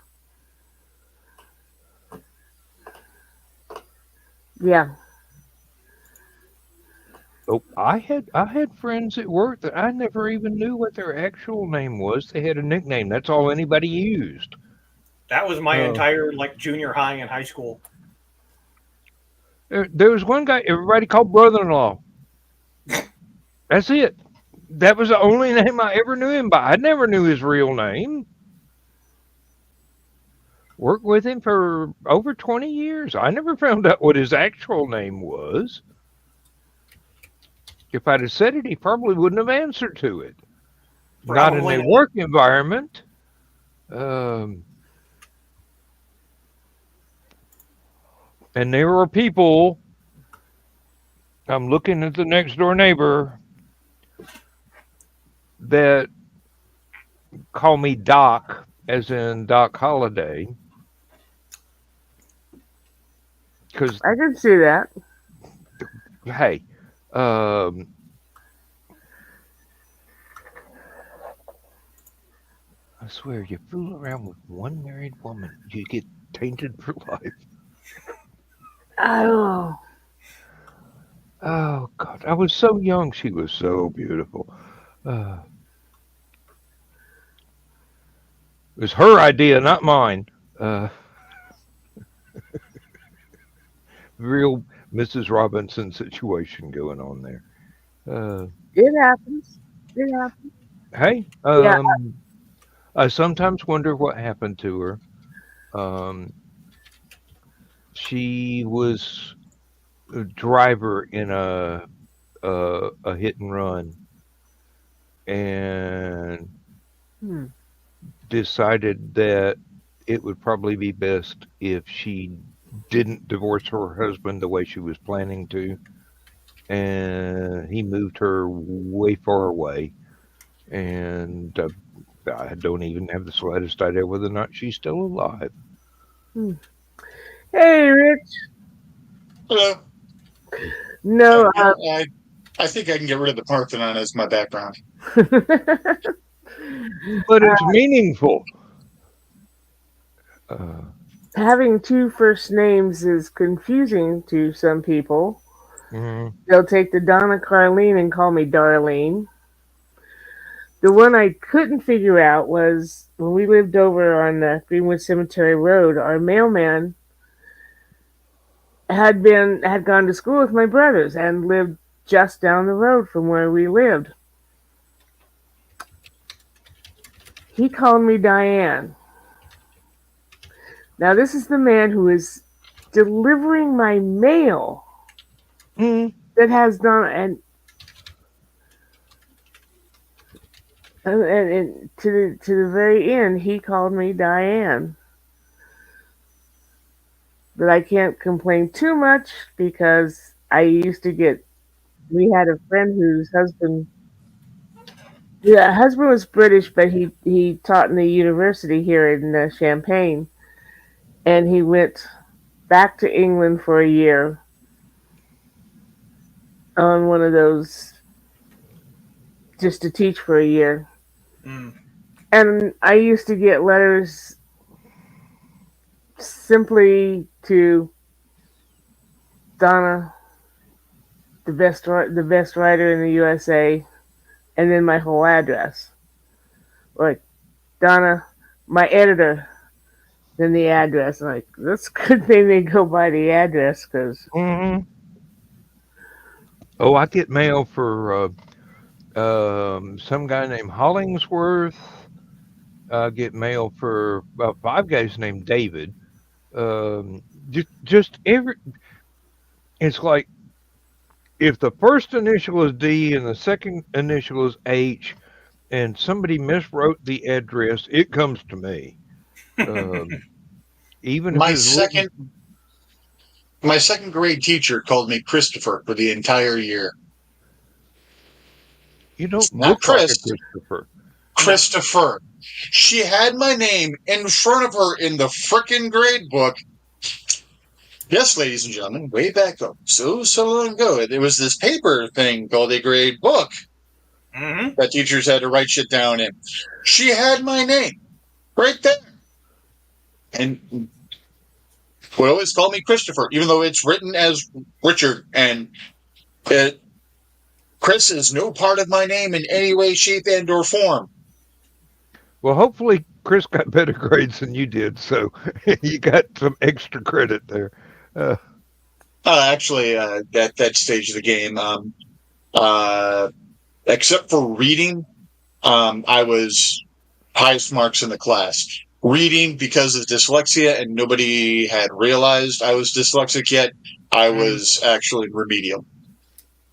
Yeah. Oh, I had friends at work that I never even knew what their actual name was. They had a nickname. That's all anybody used. That was my entire junior high and high school. There was one guy everybody called brother-in-law. That's it. That was the only name I ever knew him by. I never knew his real name. Worked with him for over 20 years. I never found out what his actual name was. If I'd have said it, he probably wouldn't have answered to it. Probably not in a work environment. And there are people, I'm looking at the next door neighbor, that call me Doc, as in Doc Holliday. Because I can see that. Hey, I swear, you fool around with one married woman, you get tainted for life. Oh. Oh, God. I was so young. She was so beautiful. It was her idea, not mine. Real Mrs. Robinson situation going on there. It happens. It happens. Hey, Yeah. I sometimes wonder what happened to her. She was a driver in a hit and run, and decided that it would probably be best if she didn't divorce her husband the way she was planning to, and he moved her way far away, and I don't even have the slightest idea whether or not she's still alive. Hey, Rich. Hello. No, I think I can get rid of the Parthenon as my background. But it's meaningful. Having two first names is confusing to some people. Mhm. They'll take the Donna Carlene and call me Darlene. The one I couldn't figure out was when we lived over on Greenwood Cemetery Road, our mailman had gone to school with my brothers and lived just down the road from where we lived. He called me Diane. Now this is the man who is delivering my mail that has Donna, and And to the very end, he called me Diane. But I can't complain too much because I used to get. We had a friend whose husband. Yeah, husband was British, but he taught in the university here in Champaign, and he went back to England for a year on one of those just to teach for a year. Mm. And I used to get letters simply to Donna, the best writer in the USA, and then my whole address. Like Donna, my editor, then the address. Like that's a good thing they go by the address because Hmm. Oh, I get mail for some guy named Hollingsworth. I get mail for about 5 guys named David. Um, just every. It's like if the first initial is D and the second initial is H, and somebody miswrote the address, it comes to me. Um, even if My it's written, second my second grade teacher called me Christopher for the entire year. you don't Not look like a Chris, Christopher. No. Christopher. She had my name in front of her in the frickin' grade book. Yes, ladies and gentlemen, way back up, so long ago, there was this paper thing called a grade book Mm-hmm. that teachers had to write shit down in. She had my name right there. And would always call me Christopher, even though it's written as Richard. And Chris is no part of my name in any way, shape, and or form. Well, hopefully Chris got better grades than you did, so you got some extra credit there. Uh, Actually, at that stage of the game, except for reading, I was highest marks in the class. Reading, because of dyslexia, and nobody had realized I was dyslexic yet, I was actually remedial.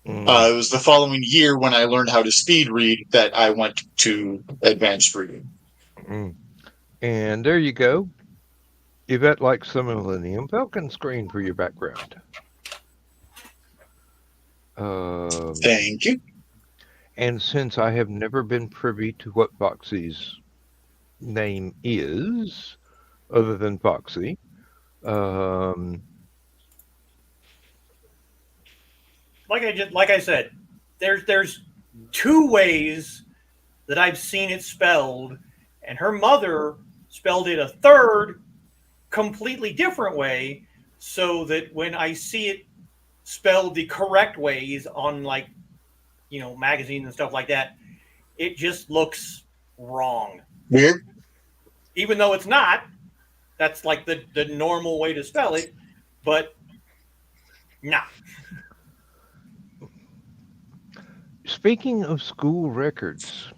mm, It was the following year when I learned how to speed read that I went to advanced reading. mm. And there you go. Yvette likes the Millennium Falcon screen for your background. Thank you. And since I have never been privy to what Foxy's name is, other than Foxy, um, Like I said, there's two ways that I've seen it spelled, and her mother spelled it a third, completely different way, so that when I see it spelled the correct ways on magazines and stuff like that, it just looks wrong. Weird. Even though it's not, that's like the normal way to spell it, but nah. speaking of school records,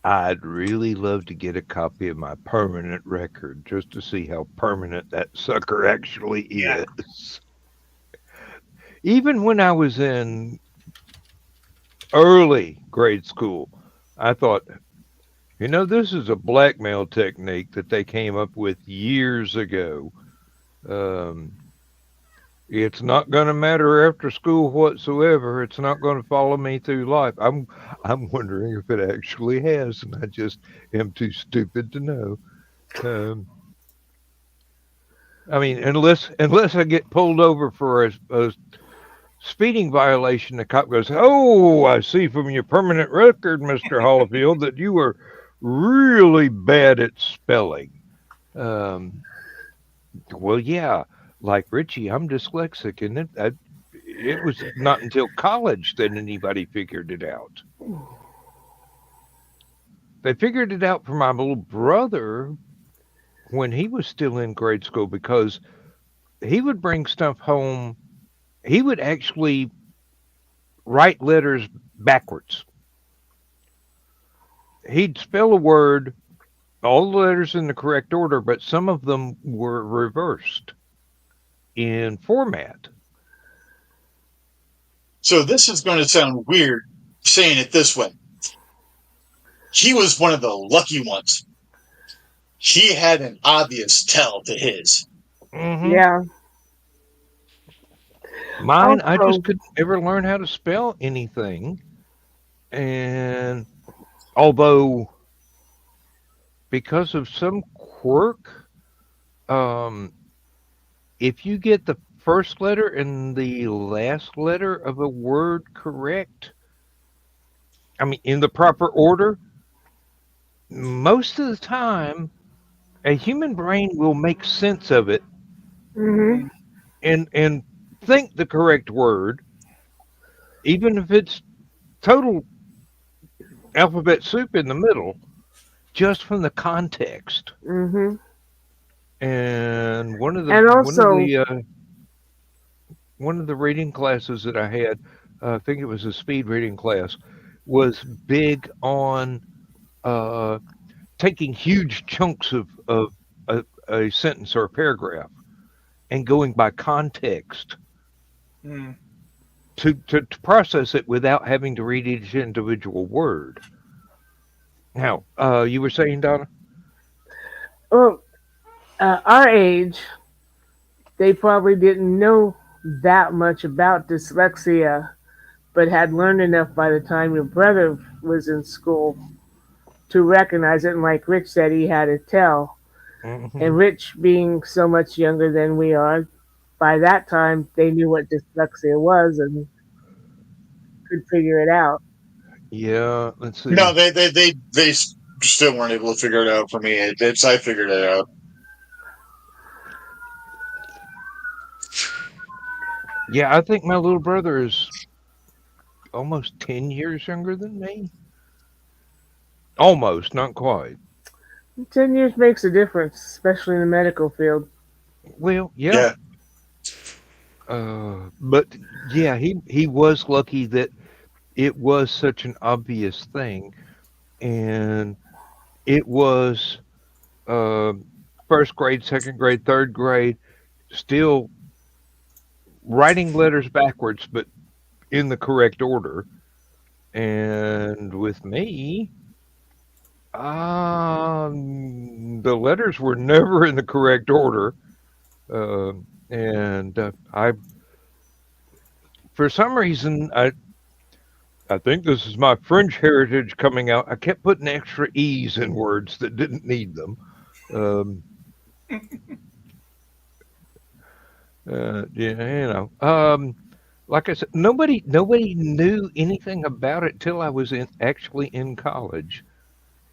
I'd really love to get a copy of my permanent record just to see how permanent that sucker actually Yeah. is. Even when I was in early grade school, I thought, this is a blackmail technique that they came up with years ago. Um, it's not going to matter after school whatsoever. It's not going to follow me through life. I'm wondering if it actually has, and I just am too stupid to know. I mean, unless I get pulled over for a speeding violation, the cop goes, "Oh, I see from your permanent record, Mr. Hollifield, that you were really bad at spelling." Well, yeah, like Richie, I'm dyslexic, and it was not until college that anybody figured it out. They figured it out for my little brother when he was still in grade school because he would bring stuff home. He would actually write letters backwards. He'd spell a word, all the letters in the correct order, but some of them were reversed in format. So this is going to sound weird saying it this way. he was one of the lucky ones. He had an obvious tell to his. Mm-hmm. Yeah. Mine, I Also- just couldn't ever learn how to spell anything. And although, because of some quirk, if you get the first letter and the last letter of a word correct, I mean, in the proper order, most of the time, a human brain will make sense of it Mhm. and think the correct word, even if it's total alphabet soup in the middle, just from the context. Mhm. And And also, one of the reading classes that I had, I think it was a speed reading class, was big on taking huge chunks of a sentence or a paragraph and going by context Mm. to process it without having to read each individual word. Now, you were saying, Donna? well, our age, they probably didn't know that much about dyslexia, but had learned enough by the time your brother was in school to recognize it. And like Rich said, he had a tell. Mm-hmm. And Rich, being so much younger than we are, by that time they knew what dyslexia was and could figure it out. Yeah, let's see. No, they still weren't able to figure it out for me. I figured it out. Yeah, I think my little brother is almost 10 years younger than me. Almost, not quite. 10 years makes a difference, especially in the medical field. Well, yeah. But yeah, he was lucky that it was such an obvious thing, and it was first grade, second grade, third grade, still writing letters backwards, but in the correct order. And with me, the letters were never in the correct order, and I, for some reason, I think this is my French heritage coming out. I kept putting extra E's in words that didn't need them. Yeah, like I said, nobody knew anything about it till I was actually in college,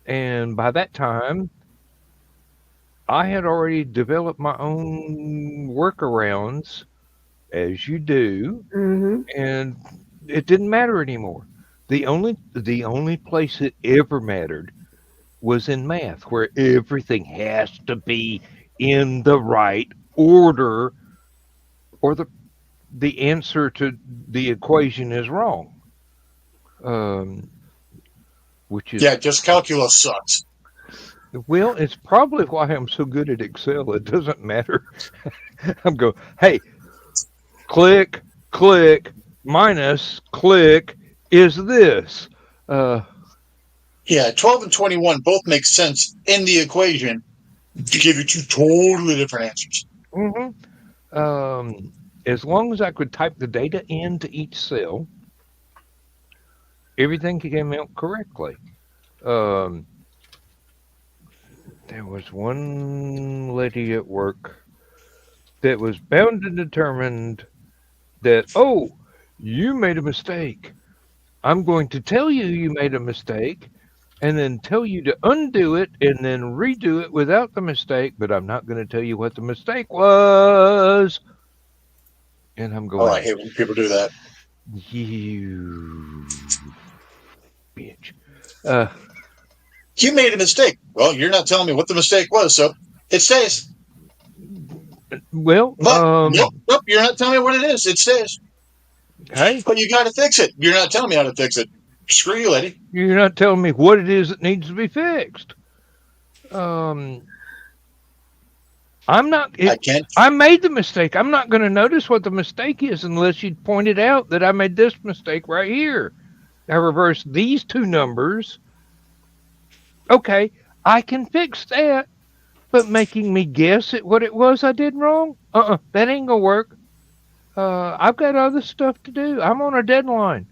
and by that time, I had already developed my own workarounds, as you do, Hmm. and it didn't matter anymore. The only place it ever mattered was in math, where everything has to be in the right order, or the answer to the equation is wrong. Which is Just calculus sucks. well, it's probably why I'm so good at Excel. It doesn't matter. I'm going, hey, click, minus click is this. 12 and 21 both make sense in the equation to give you two totally different answers. Mm-hmm. As long as I could type the data into each cell, everything came out correctly. There was one lady at work that was bound and determined that, oh, you made a mistake. I'm going to tell you you made a mistake and then tell you to undo it and then redo it without the mistake, but I'm not going to tell you what the mistake was. And I'm going, I hate when people do that. You bitch. You made a mistake. Well, you're not telling me what the mistake was, so it stays. Well, nope, you're not telling me what it is. It stays. Hey, but you got to fix it. You're not telling me how to fix it. Screw you, lady. You're not telling me what it is that needs to be fixed. I'm not. I can't. I made the mistake. I'm not going to notice what the mistake is unless you pointed out that I made this mistake right here. I reversed these two numbers Okay, I can fix that, but making me guess at what it was I did wrong? That ain't gonna work. I've got other stuff to do. I'm on a deadline.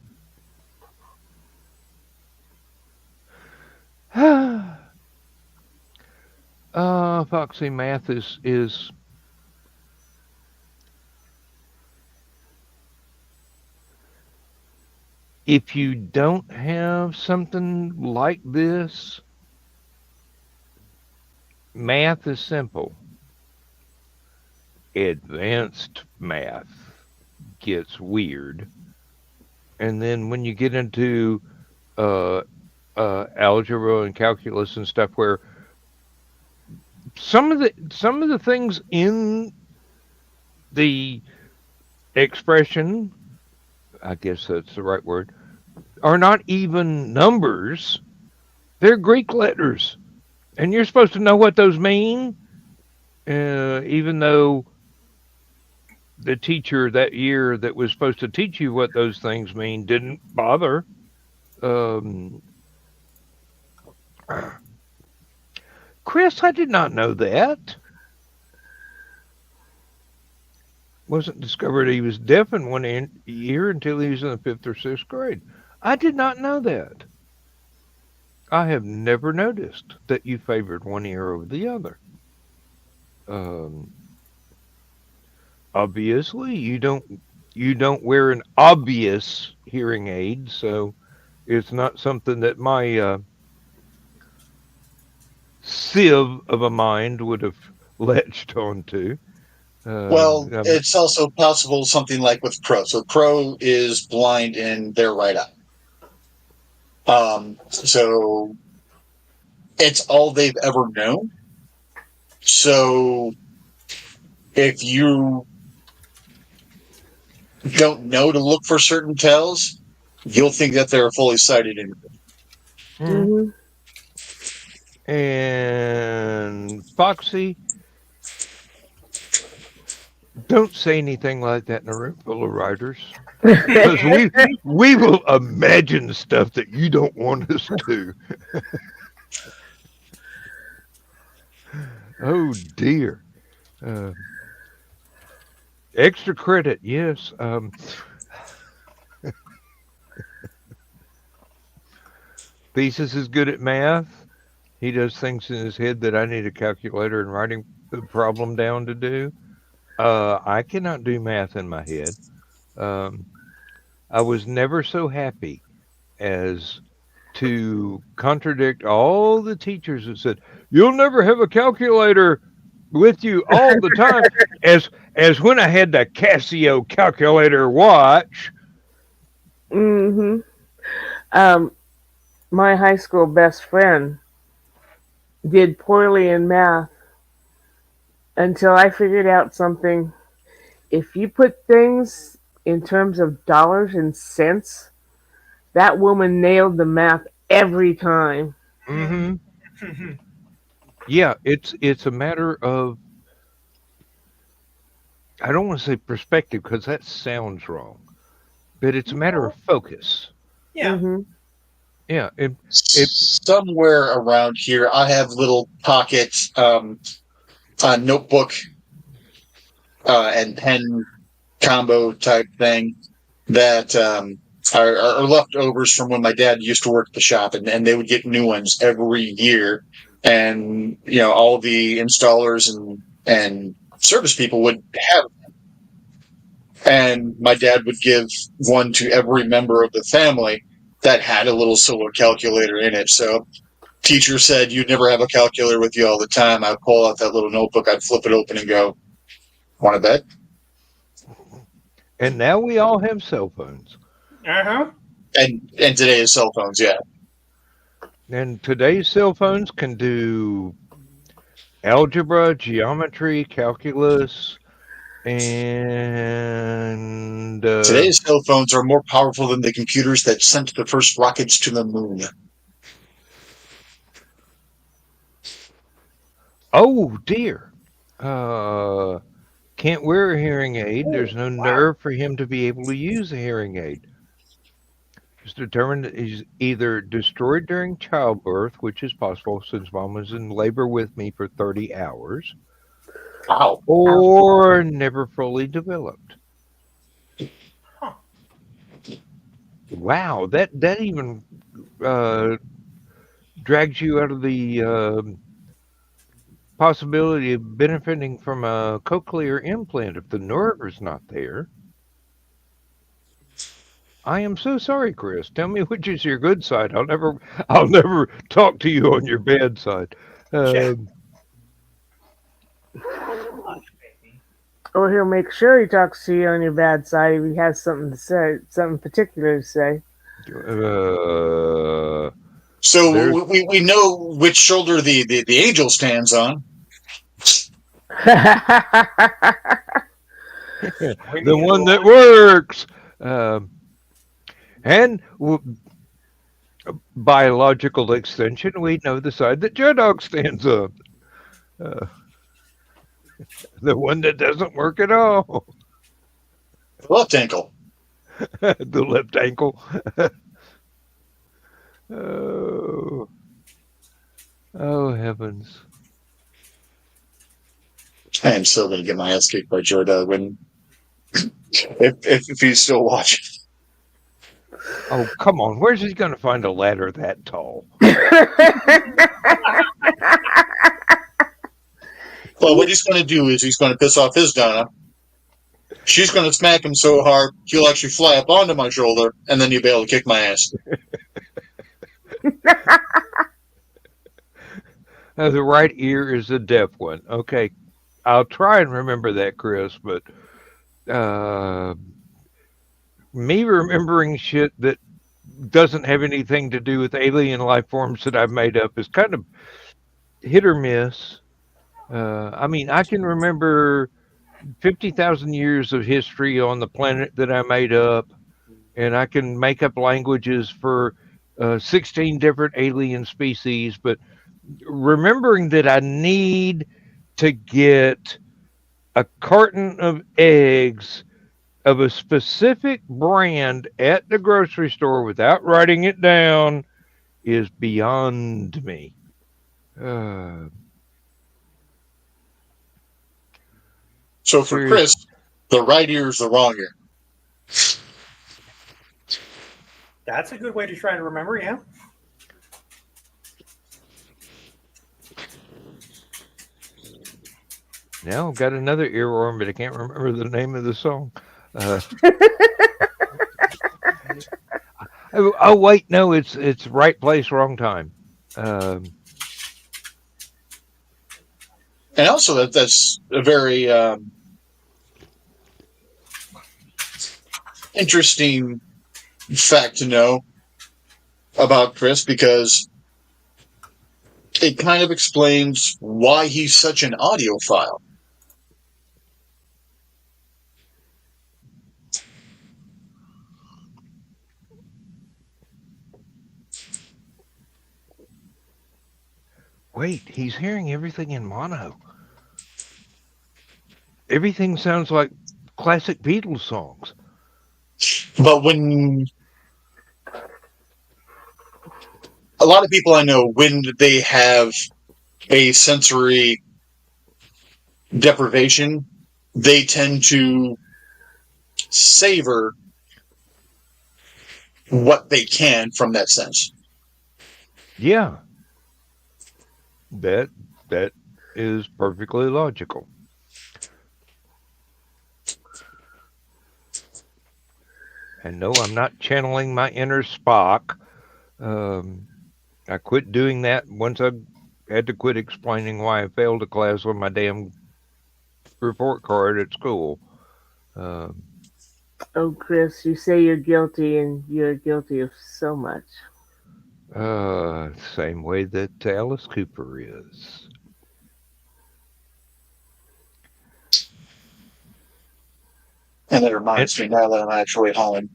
Foxy, math is if you don't have something like this, math is simple. Advanced math gets weird. And then when you get into uh, algebra and calculus and stuff, where some of the things in the expression, I guess that's the right word, are not even numbers. They're Greek letters, and you're supposed to know what those mean. Even though the teacher that year that was supposed to teach you what those things mean didn't bother. Um, Chris, I did not know that. Wasn't discovered he was deaf in one year until he was in the fifth or sixth grade. I did not know that. I have never noticed that you favored one ear over the other. Um, Obviously, you don't wear an obvious hearing aid, so it's not something that my sieve of a mind would have latched onto. Well, Um, it's also possible something like with Crow. So Crow is blind in their right eye. So it's all they've ever known. So if you don't know to look for certain tells, you'll think that they're a fully sighted individual. Mm-hmm. and Foxy, don't say anything like that in a room full of writers, because we will imagine stuff that you don't want us to. Oh dear. Uh, Extra credit, yes. Thesis is good at math. He does things in his head that I need a calculator and writing the problem down to do. I cannot do math in my head. Um, I was never so happy as to contradict all the teachers that said, "You'll never have a calculator with you all the time," as when I had the Casio calculator watch. Mm-hmm. Um, my high school best friend did poorly in math until I figured out something. If you put things in terms of dollars and cents, that woman nailed the math every time. Hmm. Yeah, it's a matter of, I don't want to say perspective because that sounds wrong, but it's a matter of focus. Yeah. Mm-hmm. Yeah, Somewhere around here, I have little pocket notebook and pen combo type thing that are leftovers from when my dad used to work at the shop, and they would get new ones every year. And all the installers and service people would have, and my dad would give one to every member of the family that had a little silver calculator in it. So teacher said you'd never have a calculator with you all the time. I'd pull out that little notebook, I'd flip it open and go, "Want to bet?" and now we all have cell phones. Uh-huh. And today's cell phones, yeah. And today's cell phones can do algebra, geometry, calculus, and Today's cell phones are more powerful than the computers that sent the first rockets to the moon. oh dear. Can't wear a hearing aid. There's no nerve for him to be able to use a hearing aid. It's determined that he's either destroyed during childbirth, which is possible since mom was in labor with me for 30 hours, Wow. or never fully developed. Huh. Wow, that even drags you out of the possibility of benefiting from a cochlear implant if the nerve is not there. I am so sorry, Chris. Tell me which is your good side. I'll never talk to you on your bad side. Yeah. Or he'll make sure he talks to you on your bad side if he has something to say, something particular to say. So There's- we know which shoulder the angel stands on. the one that works. And by logical extension, we know the side that Joe Dog stands on. The one that doesn't work at all. Left ankle. The left ankle. Oh, heavens. I am still going to get my ass kicked by Joe Dog when if he's still watching. Oh, come on. Where's he going to find a ladder that tall? Well, what he's going to do is he's going to piss off his Donna. She's going to smack him so hard he'll actually fly up onto my shoulder, and then you'll be able to kick my ass. The right ear is the deaf one. Okay, I'll try and remember that, Chris, but me remembering shit that doesn't have anything to do with alien life forms that I've made up is kind of hit or miss. I mean, I can remember 50,000 years of history on the planet that I made up, and I can make up languages for 16 different alien species, but remembering that I need to get a carton of eggs of a specific brand at the grocery store without writing it down is beyond me. So for Chris, the right ear is the wrong ear. That's a good way to try to remember, yeah. Now I've got another earworm, but I can't remember the name of the song. Oh wait, no, it's right place, wrong time. And also that's a very interesting fact to know about Chris, because it kind of explains why he's such an audiophile. Wait, he's hearing everything in mono. Everything sounds like classic Beatles songs. But when a lot of people I know, when they have a sensory deprivation, they tend to savor what they can from that sense. Yeah. That is perfectly logical. And no, I'm not channeling my inner Spock. I quit doing that once I had to quit explaining why I failed a class on my damn report card at school. Oh, Chris, you say you're guilty, and you're guilty of so much. Same way that Alice Cooper is. And it reminds me now that I'm actually home.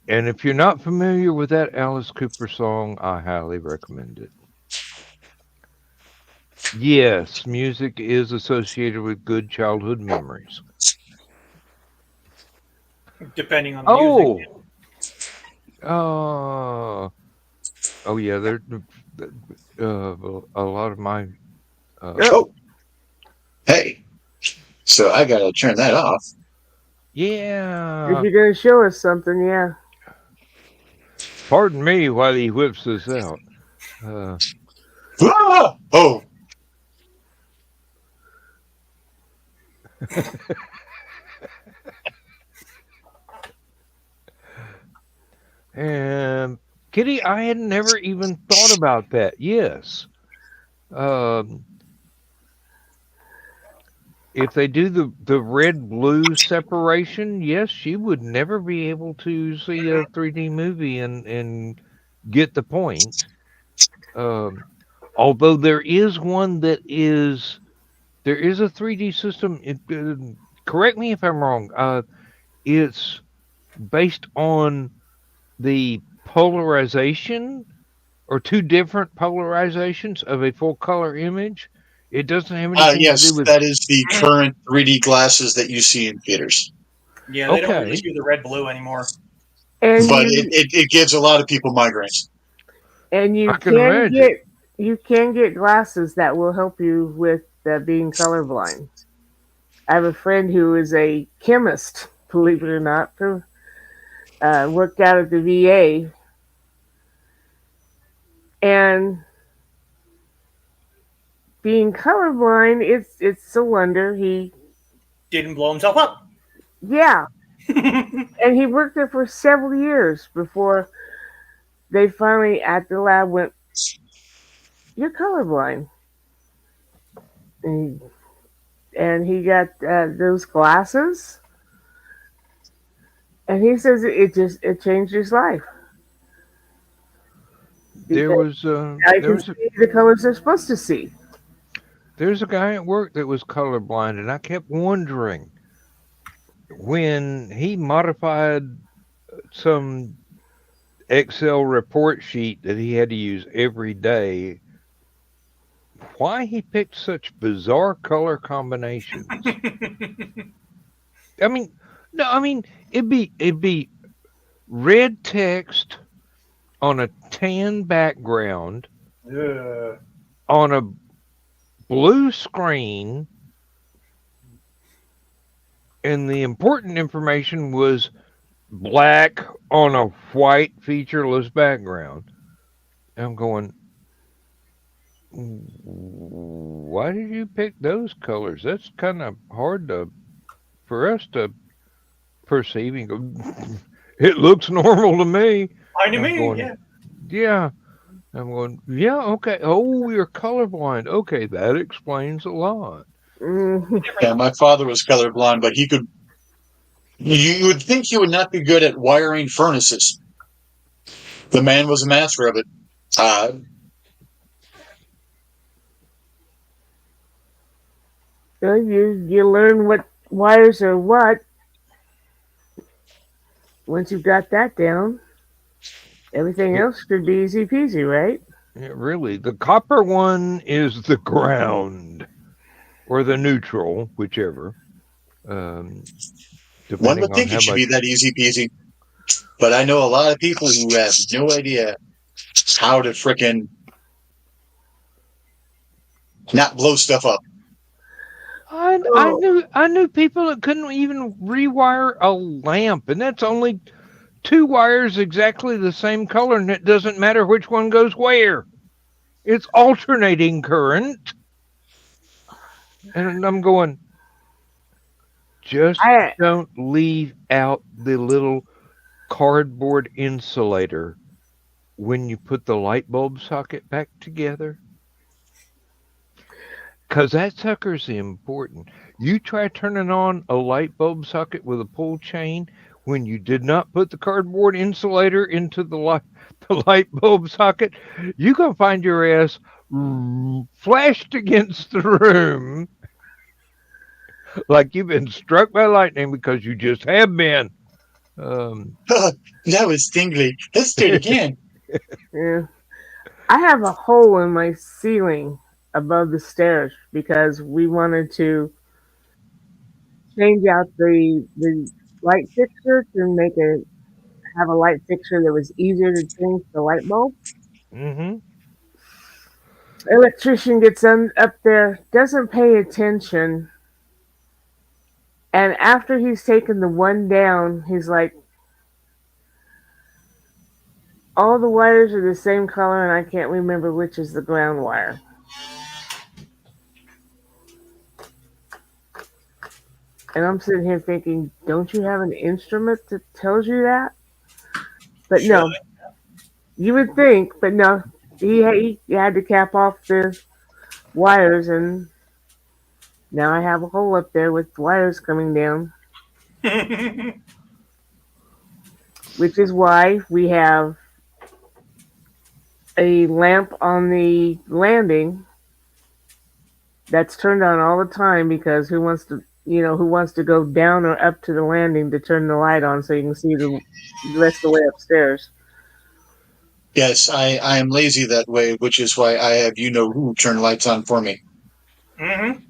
And if you're not familiar with that Alice Cooper song, I highly recommend it. Yes, music is associated with good childhood memories. Depending on the music. Oh, oh yeah. There, a lot of my. Oh, hey. So I gotta turn that off. If Yeah. you're gonna show us something, yeah. Pardon me while he whips this out. Uh, Ah! Oh, and Kitty, I had never even thought about that. Yes. Um, if they do the red blue separation, yes, she would never be able to see a 3D movie and get the point. Um, although there is a 3D system. Correct me if I'm wrong. It's based on the polarization or two different polarizations of a full color image. It doesn't have anything to do yes, with. that is the current 3D glasses that you see in theaters. Yeah, they don't really Okay. do the red blue anymore. And But you it gives a lot of people migraines. and I can imagine. you can get glasses that will help you with being colorblind. I have a friend who is a chemist, believe it or not, who worked out at the VA, and being colorblind, it's a wonder. He Didn't blow himself up. yeah, and he worked there for several years before they finally at the lab went, "You're colorblind," and he got those glasses, and he says it changed his life There because was I there can was a see the colors they're supposed to see. there's a guy at work that was colorblind, and I kept wondering when he modified some Excel report sheet that he had to use every day, why he picked such bizarre color combinations. I mean, no, I mean it'd be red text on a tan background Ugh. on a blue screen, and the important information was black on a white featureless background. I'm going, why did you pick those colors? That's kind of hard for us to perceive. And go, it looks normal to me. Fine to I'm me, going, yeah. yeah. I'm going, yeah, okay. Oh, you're colorblind. Okay, that explains a lot. Mhm. Yeah, my father was colorblind, but he could. You would think he would not be good at wiring furnaces. The man was a master of it. Uh, So you learn what wires are what. Once you've got that down, everything It, else should be easy peasy, right? really, the copper one is the ground or the neutral, whichever, um, one depending would on think it how should be much. that easy peasy, but I know a lot of people who have no idea how to frickin' not blow stuff up. Oh, I knew people that couldn't even rewire a lamp, and that's only two wires exactly the same color, and it doesn't matter which one goes where. It's alternating current, and I'm going. Just I don't leave out the little cardboard insulator when you put the light bulb socket back together. Because that sucker's important. You try turning on a light bulb socket with a pull chain when you did not put the cardboard insulator into the light bulb socket, you're going to find your ass flashed against the room like you've been struck by lightning because you just have been. Um, That was tingly. Let's do it again. yeah. I have a hole in my ceiling above the stairs because we wanted to change out the light fixture to make a have a light fixture that was easier to change the light bulb. Mm-hmm. Electrician gets up there, doesn't pay attention, and after he's taken the one down, he's like, all the wires are the same color, and I can't remember which is the ground wire. And I'm sitting here thinking, don't you have an instrument that tells you that? But no, you would think, but no, he had to cap off the wires, and now I have a hole up there with wires coming down. Which is why we have a lamp on the landing that's turned on all the time, because who wants to go down or up to the landing to turn the light on so you can see the rest of the way upstairs. Yes, I am lazy that way, which is why I have who turn lights on for me. Mm-hmm.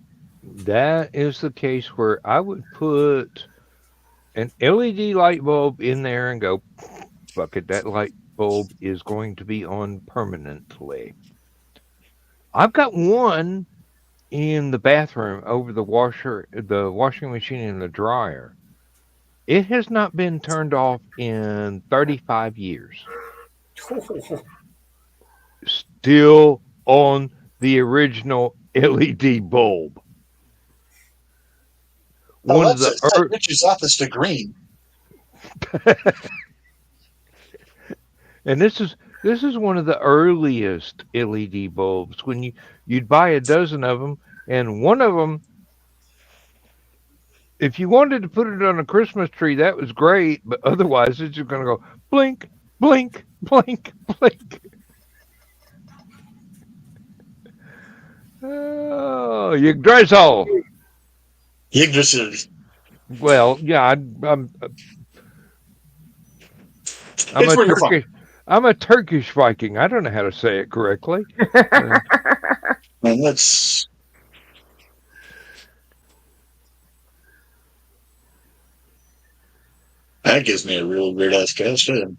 That is the case where I would put an LED light bulb in there and go, fuck it, that light bulb is going to be on permanently. I've got one in the bathroom over the washing machine and the dryer. It has not been turned off in 35 years. Still on the original LED bulb. Oh, that's Rich's office to green. And this is one of the earliest LED bulbs. When you'd buy a dozen of them, and one of them, if you wanted to put it on a Christmas tree, that was great. But otherwise, it's just going to go blink, blink, blink, blink. Oh, Yggdrasil. Yggdrasil. Well, yeah, I'm a Turkish Viking. I don't know how to say it correctly. Man, that's... That gives me a real weird ass cast in.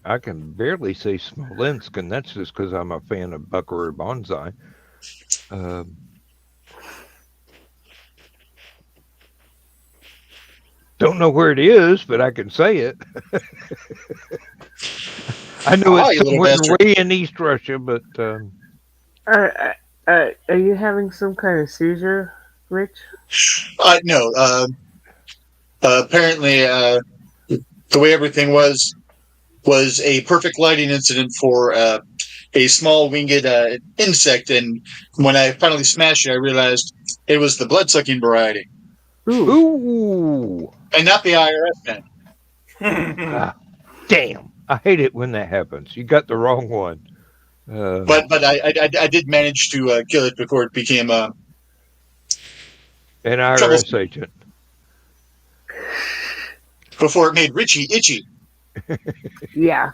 I can barely say Smolensk, and that's just because I'm a fan of Buckaroo Banzai. Don't know where it is, but I can say it. I know it's somewhere way in East Russia, but... Are you having some kind of seizure, Rich? No. Apparently, the way everything was a perfect lighting incident for a small winged insect, and when I finally smashed it, I realized it was the blood-sucking variety. Ooh. And not the IRS man. Damn. I hate it when that happens. You got the wrong one. But I did manage to kill it before it became an IRS agent. Before it made Richie itchy. Yeah.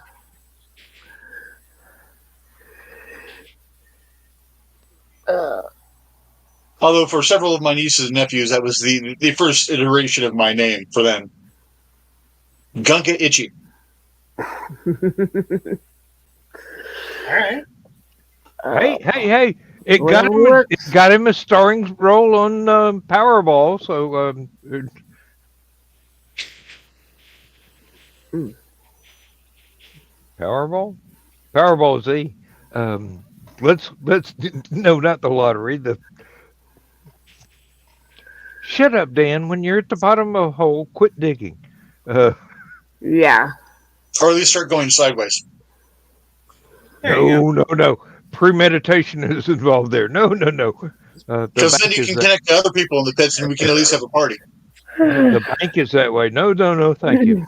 Although for several of my nieces and nephews, that was the first iteration of my name for them. Gunka Itchy. All right. Hey! It got him a starring role on Powerball. So Powerball Z. Let's no, not the lottery. Shut up, Dan. When you're at the bottom of a hole, quit digging. Yeah. Or at least start going sideways. No. Premeditation is involved there. No. Because then you can connect to other people in the pits, and we can at least have a party. The bank is that way. No, thank you.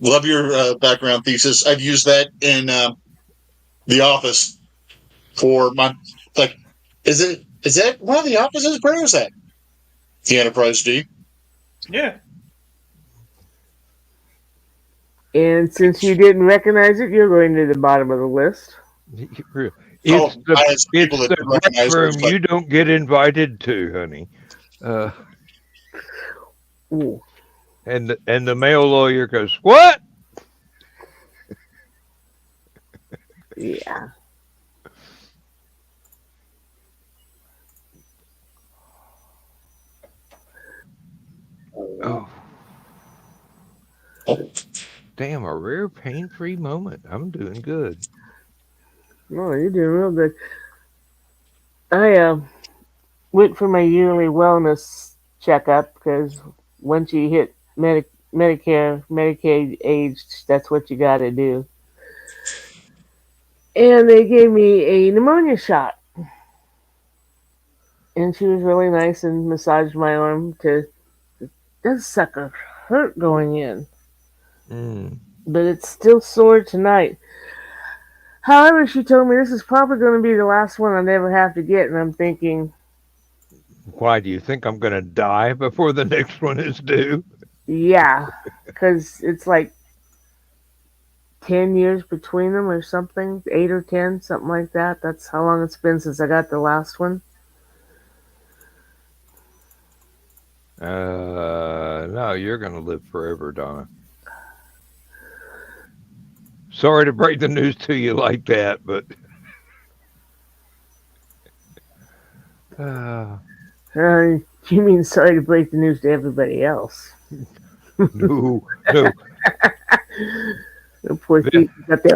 Love your background thesis. I've used that in the office for my Is that one of the offices? Where is that? The Enterprise D. Yeah. And since you didn't recognize it, you're going to the bottom of the list. It's the room you don't get invited to, honey. Uh, Ooh, and the male lawyer goes, "What?" yeah. Oh, damn! A rare pain-free moment. I'm doing good. No, you're doing real good. I went for my yearly wellness checkup because once you hit Medicare, Medicaid age, that's what you got to do. And they gave me a pneumonia shot. And she was really nice and massaged my arm to. That sucker hurt going in, Mm. but it's still sore tonight. However, she told me this is probably going to be the last one I'll never have to get, and I'm thinking, Why do you think I'm going to die before the next one is due? yeah, because it's like 10 years between them or something, 8 or 10, something like that. That's how long it's been since I got the last one. No, you're going to live forever, Donna. Sorry to break the news to you like that, but You mean sorry to break the news to everybody else? no. The poor thief got there.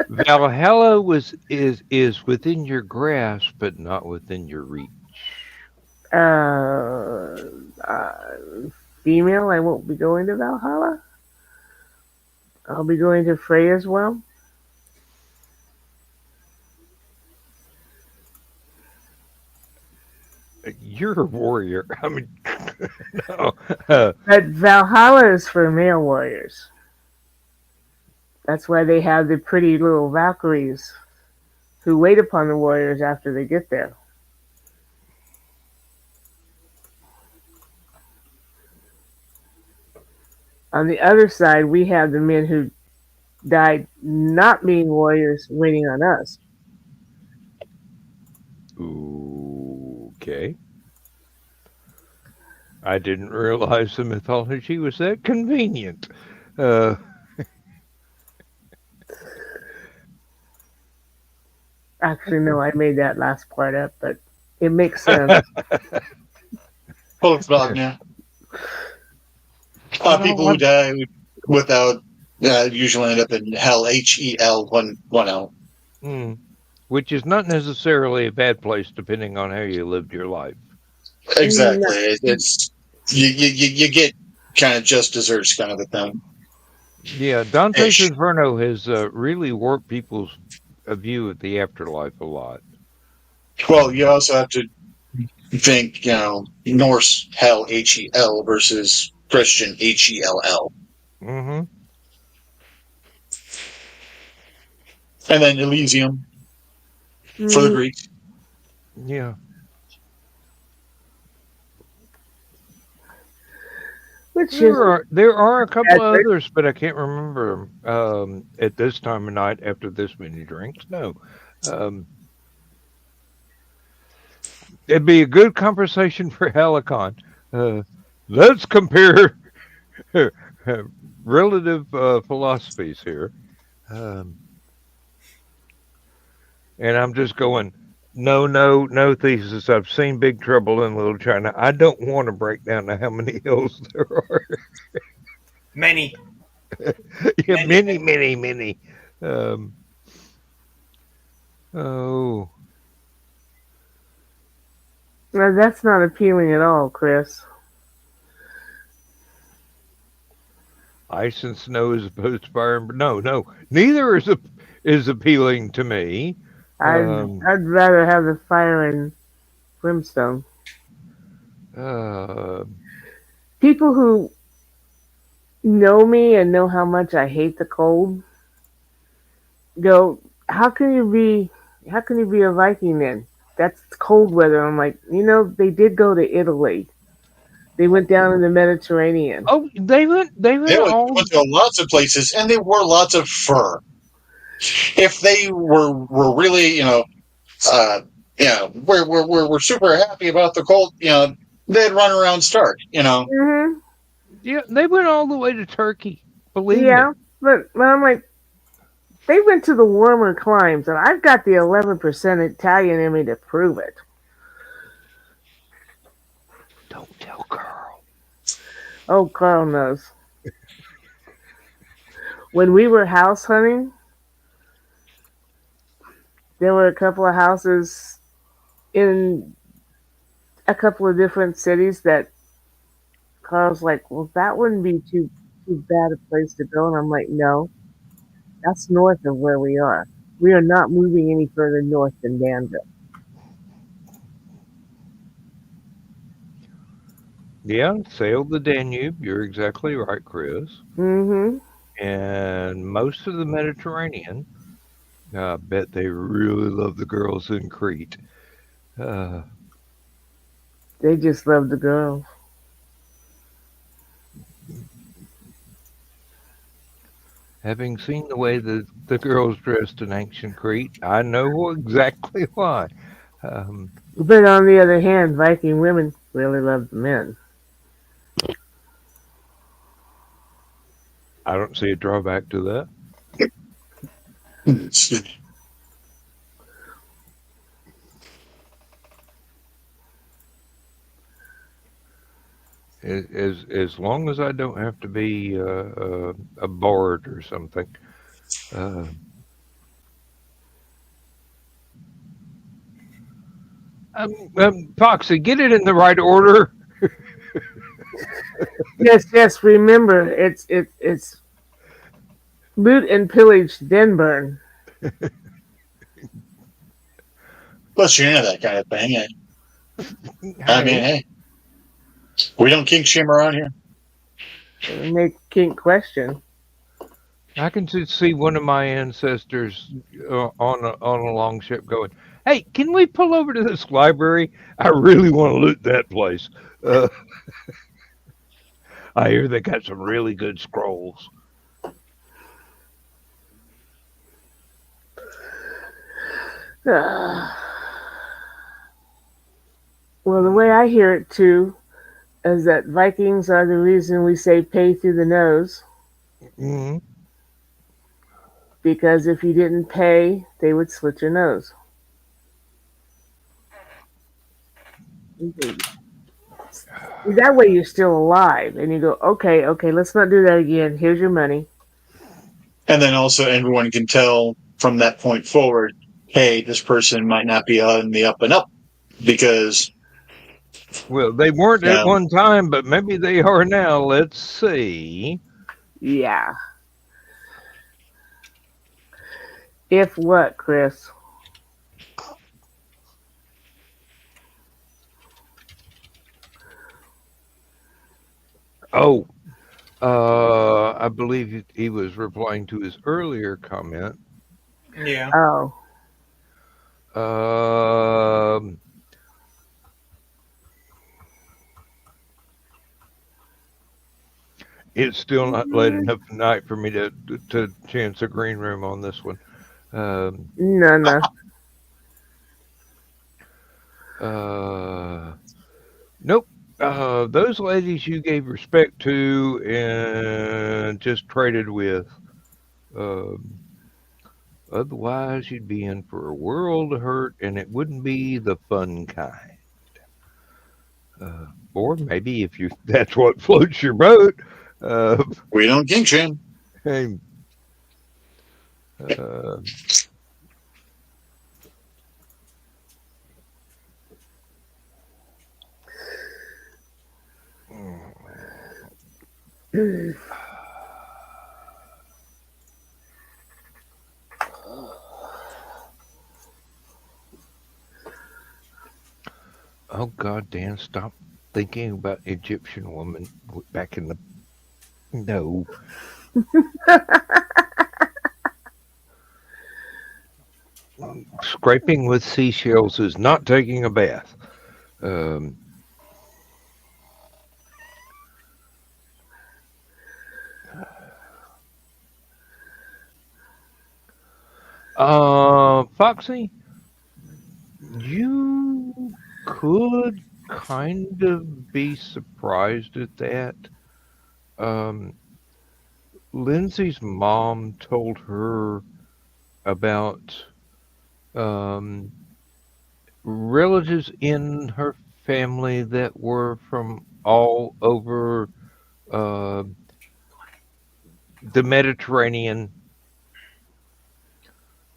Valhalla is within your grasp, but not within your reach. Female, I won't be going to Valhalla. I'll be going to Frey as well. You're a warrior. I mean, no. But Valhalla is for male warriors. That's why they have the pretty little Valkyries who wait upon the warriors after they get there. On the other side, we have the men who died not being warriors waiting on us. Okay. I didn't realize the mythology was that convenient. Actually, no, I made that last part up, but it makes sense. Yeah. People who die without usually end up in hell, HEL 1L. Which is not necessarily a bad place, depending on how you lived your life. Exactly. It's you get kind of just desserts kind of a thing. Yeah, Dante's Inferno has really warped people's view of the afterlife a lot. Well, you also have to think, Norse hell, HEL versus Christian HELL. Mm-hmm. And then Elysium for the Greeks. Yeah. There are a couple of others, but I can't remember them at this time of night after this many drinks. No. It'd be a good conversation for Hallowcon. Let's compare relative philosophies here. And I'm just going, no thesis. I've seen Big Trouble in Little China. I don't want to break down to how many hills there are. Many. Yeah, many. Oh. No, that's not appealing at all, Chris. Ice and snow as opposed to fire and no. Neither is appealing to me. I'd rather have the fire and brimstone. People who know me and know how much I hate the cold go, how can you be a Viking then? That's cold weather. I'm like, they did go to Italy. They went down in the Mediterranean. Oh, they went to lots of places, and they wore lots of fur. If they were really, we're super happy about the Colt. They'd run around Stark. Mm-hmm. Yeah, they went all the way to Turkey. Believe Yeah, me. but I'm like, they went to the warmer climes, and I've got the 11% Italian in me to prove it. Don't tell Carl. Oh, Carl knows. When we were house hunting, there were a couple of houses in a couple of different cities that Carl's like, well, that wouldn't be too bad a place to go. And I'm like, no, that's north of where we are. We are not moving any further north than Danville. Yeah, sailed the Danube. You're exactly right, Chris. Mm-hmm. And most of the Mediterranean. I bet they really love the girls in Crete. Uh, They just love the girls. having seen the way the girls dressed in ancient Crete, I know exactly why. Um, But on the other hand, Viking women really love the men. I don't see a drawback to that. As long as I don't have to be a bard or something. Uh, Foxy, get it in the right order. Yes. Remember, it's loot and pillage, then burn. Plus, that kind of thing. I mean, hey, we don't kink shame around here. Make kink question. I can just see one of my ancestors on a long ship going, "Hey, can we pull over to this library? I really want to loot that place. Uh, I hear they got some really good scrolls." Well, the way I hear it too is that Vikings are the reason we say pay through the nose. Mm-hmm. Because if you didn't pay, they would slit your nose. That way you're still alive. And you go, okay, let's not do that again. Here's your money. And then also everyone can tell from that point forward, hey, this person might not be on the up and up because. Well, they weren't at one time, but maybe they are now. Let's see. Yeah. If what, Chris? Oh, I believe he was replying to his earlier comment. Yeah. Oh. It's still not late enough tonight for me to chance a green room on this one. No. Nope. Those ladies you gave respect to and just traded with. Otherwise, you'd be in for a world of hurt, and it wouldn't be the fun kind. Or maybe if that's what floats your boat. We don't kink shame. Hey. Oh God, Dan, stop thinking about Egyptian woman back in the. No. Scraping with seashells is not taking a bath. Foxy, you could kind of be surprised at that. Um, Lindsay's mom told her about um, relatives in her family that were from all over uh, the Mediterranean.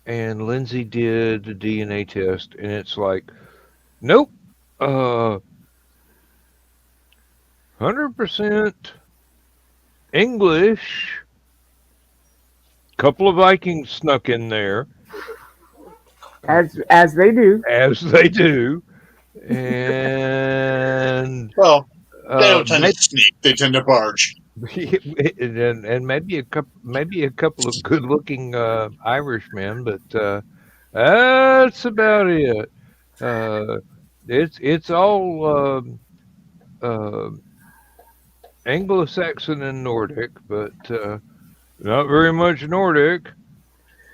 And Lindsay did a DNA test, and it's like, nope, 100% English. Couple of Vikings snuck in there, as they do. as they do, and Well, they don't tend to maybe, sneak; they tend to barge. and maybe a couple of good-looking Irishmen, but that's about it. Uh, it's all uh, Anglo-Saxon and Nordic, but not very much Nordic.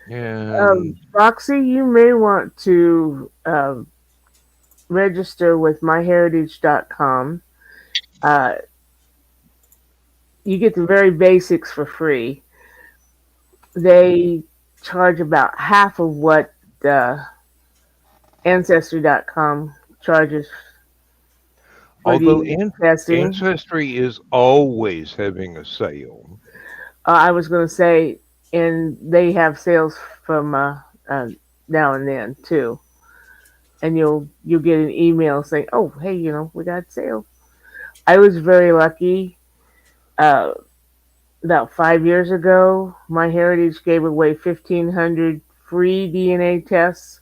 And Roxy, you may want to register with myheritage.com. You get the very basics for free. They charge about half of what Ancestry.com charges for although the testing. Ancestry is always having a sale. I was going to say, and they have sales from now and then too. And you'll get an email saying, "Oh, hey, we got a sale." I was very lucky. About 5 years ago, MyHeritage gave away 1,500 free DNA tests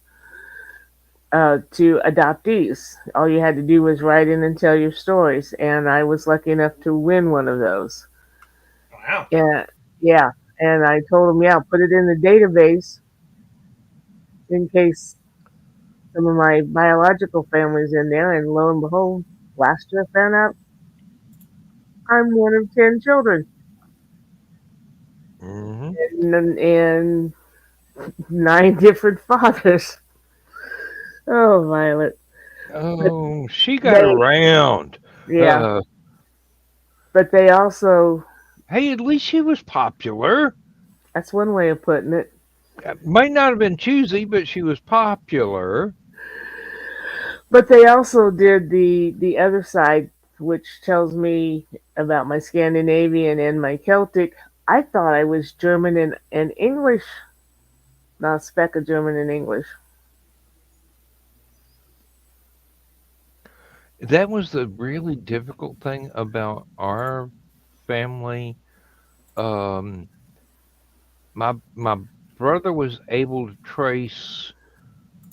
to adoptees. All you had to do was write in and tell your stories, and I was lucky enough to win one of those. Wow. Yeah. And I told them, yeah, put it in the database in case some of my biological family's in there. And lo and behold, last year I found out I'm one of 10 children. Mm-hmm. And 9 different fathers. Oh, Violet. Oh, she got around. Yeah. But they also... Hey, at least she was popular. That's one way of putting it. Might not have been choosy, but she was popular. But they also did the other side, which tells me about my Scandinavian and my Celtic. I thought I was German and English. Not a speck of German and English. That was the really difficult thing about our family. My brother was able to trace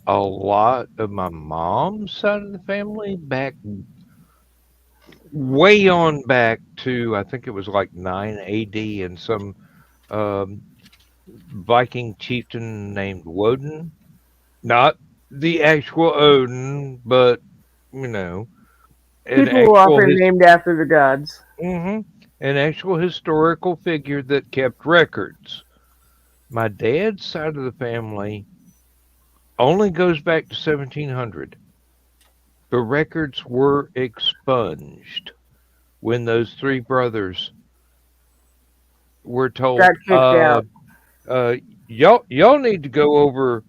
a lot of my mom's side of the family back way on back to, I think it was like 9 AD, and some Viking chieftain named Woden. Not the actual Odin, but an People were actual often named after the gods. an actual historical figure that kept records. My dad's side of the family only goes back to 1700. The records were expunged when those 3 brothers were told, Got kicked out. y'all need to go over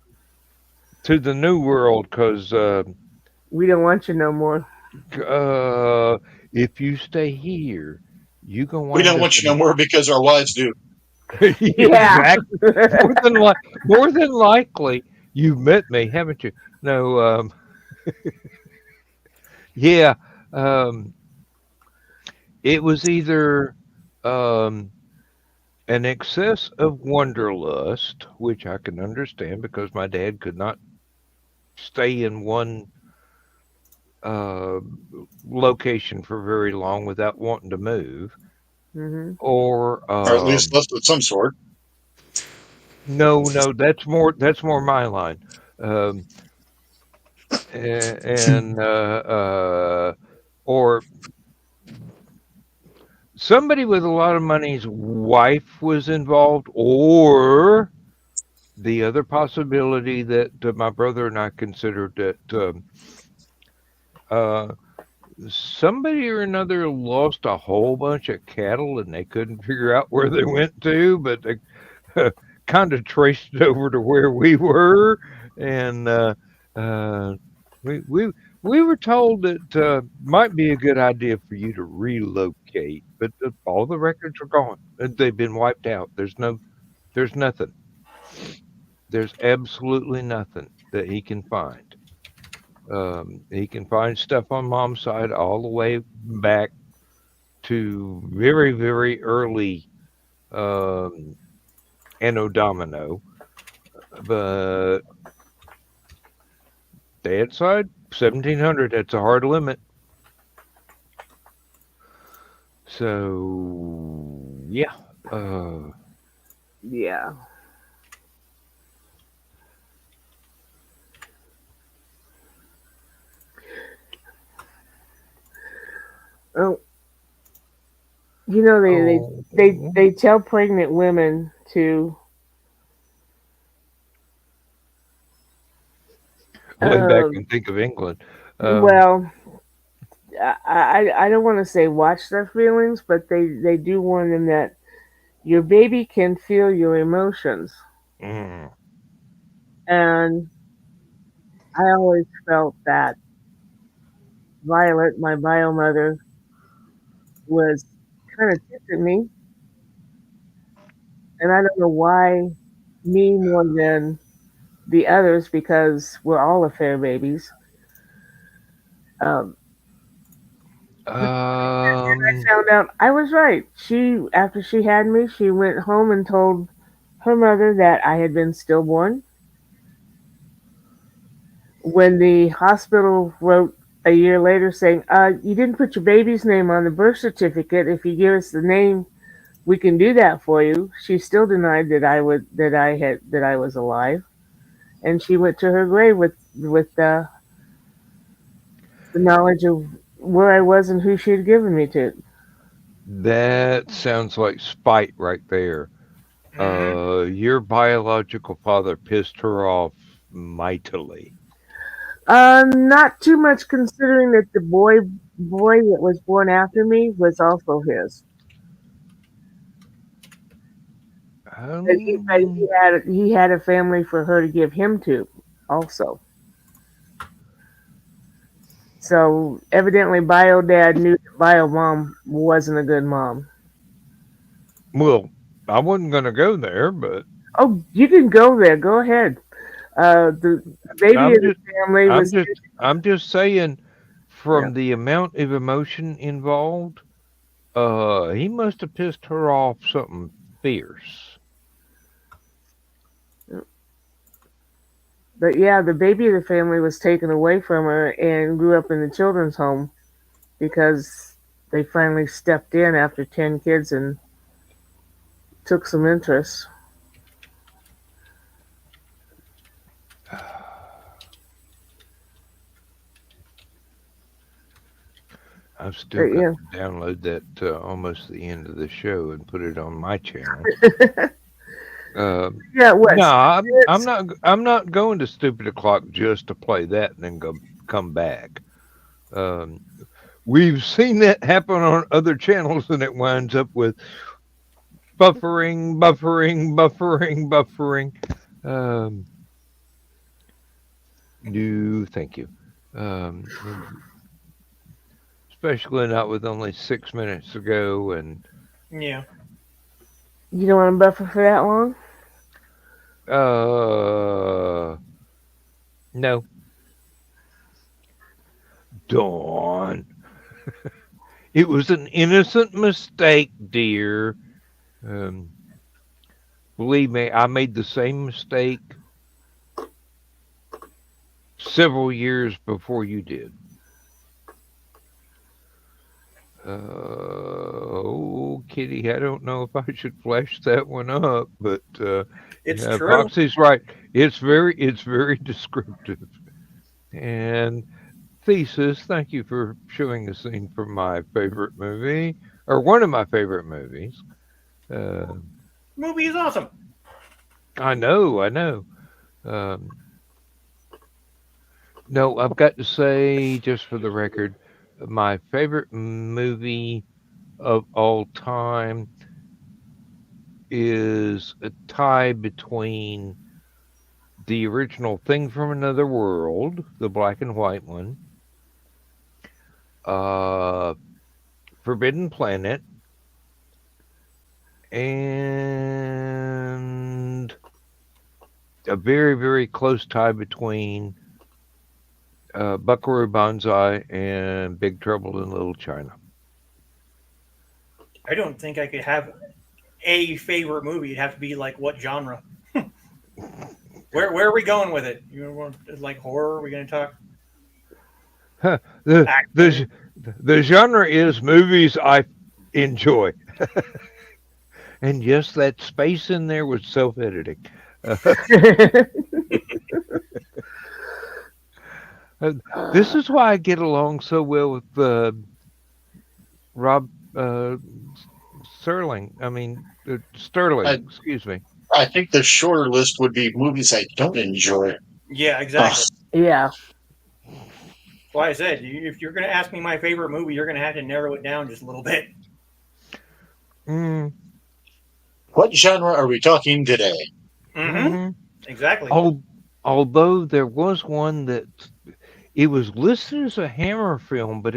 to the New World because we don't want you no more. If you stay here, you gonna We don't want you no more because our wives do. Yeah. Exactly. More than likely, you've met me, haven't you? No. Yeah. It was either an excess of wanderlust, which I can understand because my dad could not stay in one location for very long without wanting to move, or Or at least lust of some sort. no, that's more my line, and or somebody with a lot of money's wife was involved, or the other possibility that my brother and I considered that Somebody or another lost a whole bunch of cattle and they couldn't figure out where they went to, but they kind of traced it over to where we were, and uh, we we we were told that might be a good idea for you to relocate, but all the records are gone. They've been wiped out. There's nothing. There's absolutely nothing that he can find. He can find stuff on mom's side all the way back to very, very early um, Anno Domino, but dad's side 1700. That's a hard limit. So yeah, Yeah. Oh, you know they tell pregnant women to lay back and think of England. well, I don't want to say watch their feelings, but they do warn them that your baby can feel your emotions, mm, and I always felt that Violet, my bio mother, was kind of teaching me, and I don't know why me more than the others because we're all affair babies. Um, I um, found out I was right. She, after she had me, she went home and told her mother that I had been stillborn. When the hospital wrote a year later saying, "You didn't put your baby's name on the birth certificate. If you give us the name, we can do that for you." She still denied that I was alive, and she went to her grave with the knowledge of where I was and who she had given me to. that sounds like spite right there. Your biological father pissed her off mightily. Not too much considering that the boy that was born after me was also his. But Um, he had a family for her to give him to, also. So evidently, bio dad knew that bio mom wasn't a good mom. well, I wasn't going to go there, but Oh, you can go there. Go ahead. The baby I'm of the just, family I'm was. just, I'm just saying, Yeah. from the amount of emotion involved, he must have pissed her off something fierce. But yeah, the baby of the family was taken away from her and grew up in the children's home because they finally stepped in after 10 kids and took some interest. I've still But got yeah. to download that almost the end of the show and put it on my channel. Yeah, No, Wes. I'm not going to Stupid O'clock just to play that and then go come back. Um, we've seen that happen on other channels, and it winds up with buffering, buffering, buffering, buffering. Um, no, thank you. Especially not with only 6 minutes to go, and Yeah. You don't want to buffer for that long? no, Dawn. It was an innocent mistake, dear. Um, believe me, I made the same mistake several years before you did. Oh, Kitty, I don't know if I should flash that one up, but It's yeah, true. Foxy's right. It's very descriptive. And Thesis, thank you for showing a scene from my favorite movie, or one of my favorite movies. Uh, Movie is awesome. I know. Um, No, I've got to say, just for the record, my favorite movie of all time is a tie between the original Thing from Another World, the black and white one, uh, Forbidden Planet, and a very, very close tie between Buckaroo Banzai and Big Trouble in Little China. I don't think I could have a favorite movie. It'd have to be like what genre? Where are we going with it? You want like horror? Are we going to talk? The, Action? the genre is movies I enjoy. And yes, that space in there was self-editing. This is why I get along so well with Rob Sterling. Sterling. Excuse me. I think the shorter list would be movies I don't enjoy. Yeah, exactly. Yeah. Like I said, if you're going to ask me my favorite movie, you're going to have to narrow it down just a little bit. Mm. What genre are we talking today? Mm-hmm. Exactly. Although there was one that it was listed as a Hammer film, but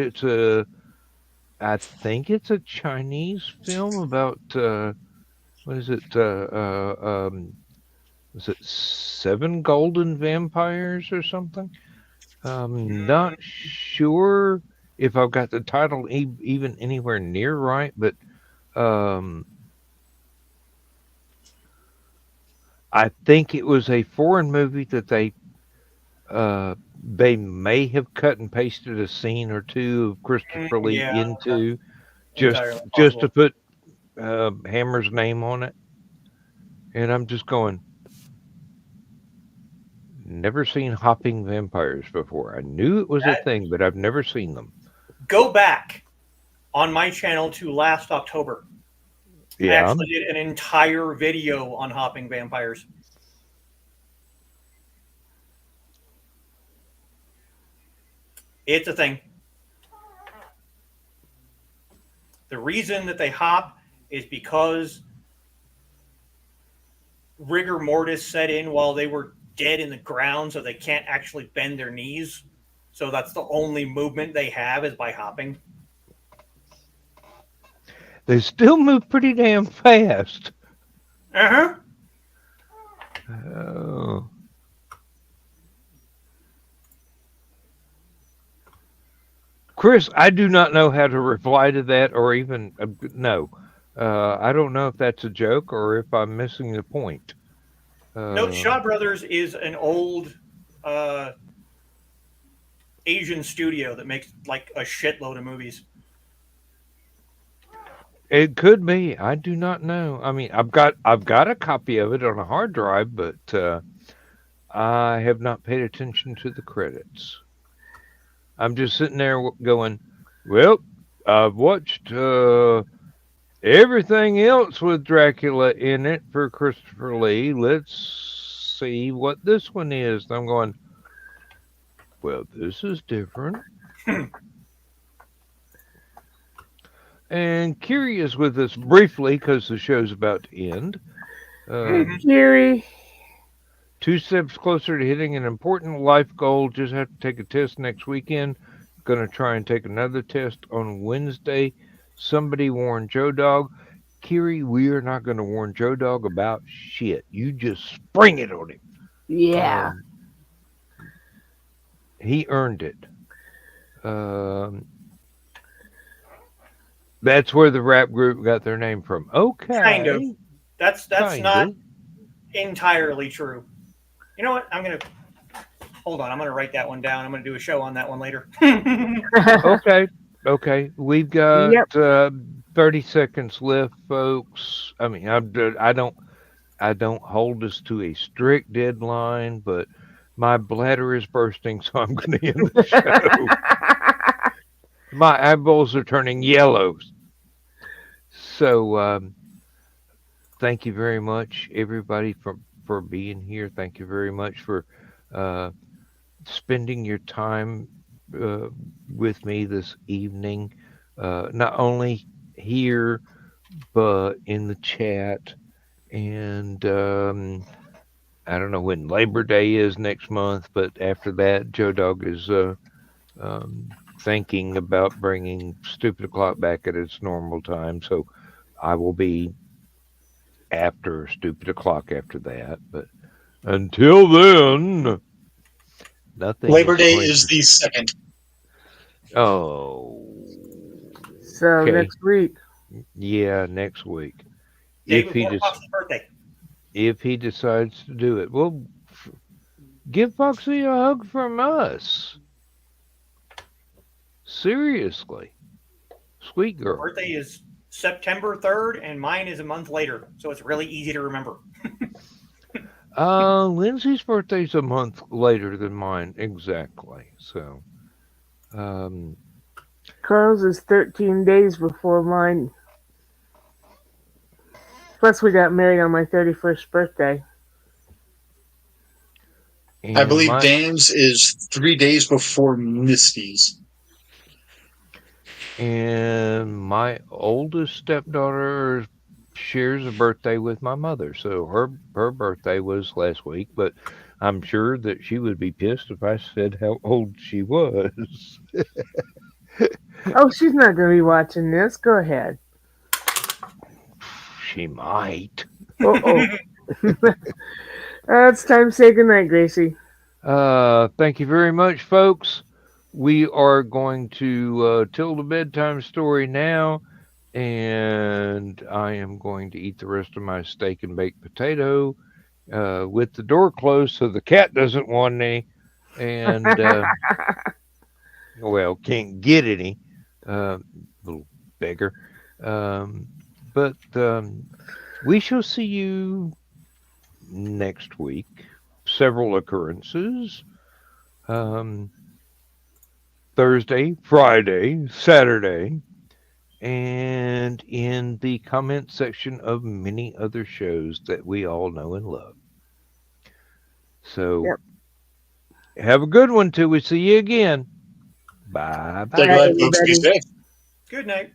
I think it's a Chinese film about what is it? Was it Seven Golden Vampires or something? I'm not sure if I've got the title even anywhere near right, but I think it was a foreign movie that they may have cut and pasted a scene or two of Christopher Lee into just to put Hammer's name on it. And I'm just going, never seen hopping vampires before. I knew it was a thing, but I've never seen them. Go back on my channel to last October. Yeah. I actually did an entire video on hopping vampires. It's a thing. The reason that they hop is because rigor mortis set in while they were dead in the ground, so they can't actually bend their knees. So that's the only movement they have is by hopping. They still move pretty damn fast. Uh-huh. Oh. Chris, I do not know how to reply to that or even no. I don't know if that's a joke or if I'm missing the point. No, Shaw Brothers is an old Asian studio that makes like a shitload of movies. It could be. I do not know. I mean, I've got a copy of it on a hard drive, but I have not paid attention to the credits. I'm just sitting there going, well, I've watched everything else with Dracula in it for Christopher Lee. Let's see what this one is. And I'm going, well, this is different. And Kiri is with us briefly because the show's about to end. Kiri. 2 steps closer to hitting an important life goal. Just have to take a test next weekend. Going to try and take another test on Wednesday. Somebody warned Joe Dog. Kiri, we are not going to warn Joe Dog about shit. You just spring it on him. Yeah. He earned it. That's where the rap group got their name from. Okay. Kind of. That's kind not of entirely true. You know what? I'm going to write that one down. I'm going to do a show on that one later. Okay. We've got 30 seconds left, folks. I mean, I don't hold us to a strict deadline, but my bladder is bursting, so I'm going to end the show. My eyeballs are turning yellow. So, thank you very much, everybody, for being here. Thank you very much for spending your time with me this evening, not only here, but in the chat. And I don't know when Labor Day is next month, but after that, Joe Dog is thinking about bringing Stupid O'Clock back at its normal time. So I will be after Stupid O'Clock after that. But until then, nothing. Labor Day is the 2nd. Oh. So Okay. next week. Yeah, next week. Day If he before just Fox's birthday. if he decides to do it, well, give Foxy a hug from us. Seriously, sweet girl. Birthday is September 3rd, and mine is a month later, so it's really easy to remember. Lindsay's birthday's a month later than mine, exactly. So, Carl's is 13 days before mine. Plus, we got married on my 31st birthday. I believe Dan's is 3 days before Misty's. And my oldest stepdaughter shares a birthday with my mother, so her birthday was last week. But I'm sure that she would be pissed if I said how old she was. Oh, she's not going to be watching this. Go ahead. She might. Uh-oh. It's time to say goodnight, Gracie. Thank you very much, folks. We are going to tell the bedtime story now, and I am going to eat the rest of my steak and baked potato with the door closed so the cat doesn't want any, and well, can't get any, little beggar. But we shall see you next week. Several occurrences. Thursday, Friday, Saturday, and in the comment section of many other shows that we all know and love. So, have a good one till we see you again. Bye bye. Stay glad, folks. Be safe. Good night.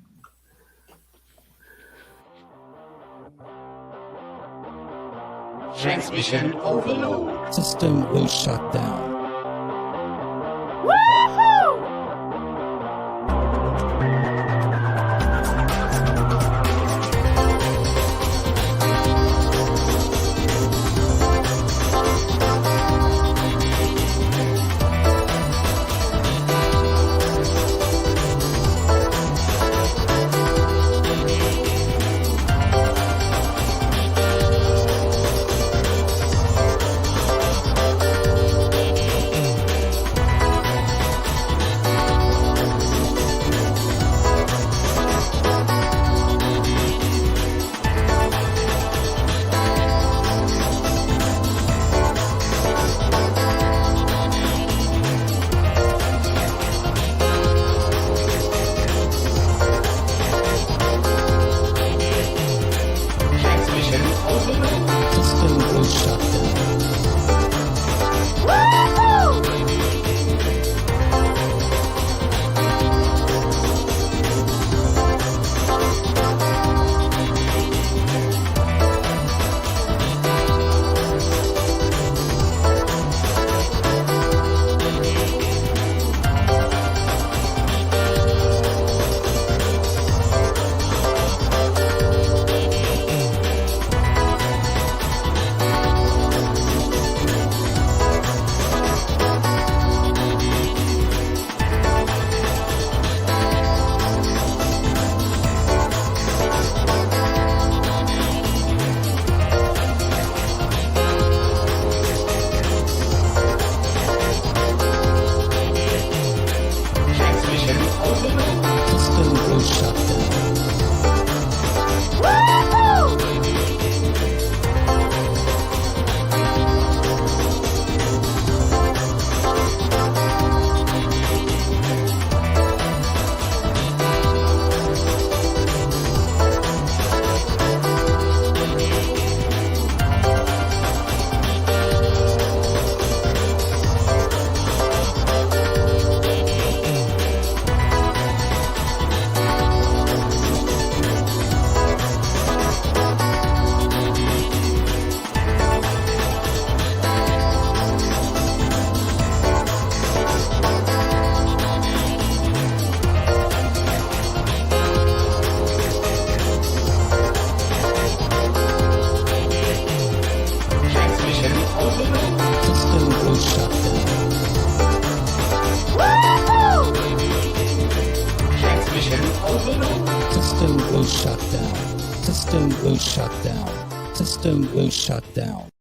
Transmission overload. System will shut down. shut down. System will shut down. System will shut down.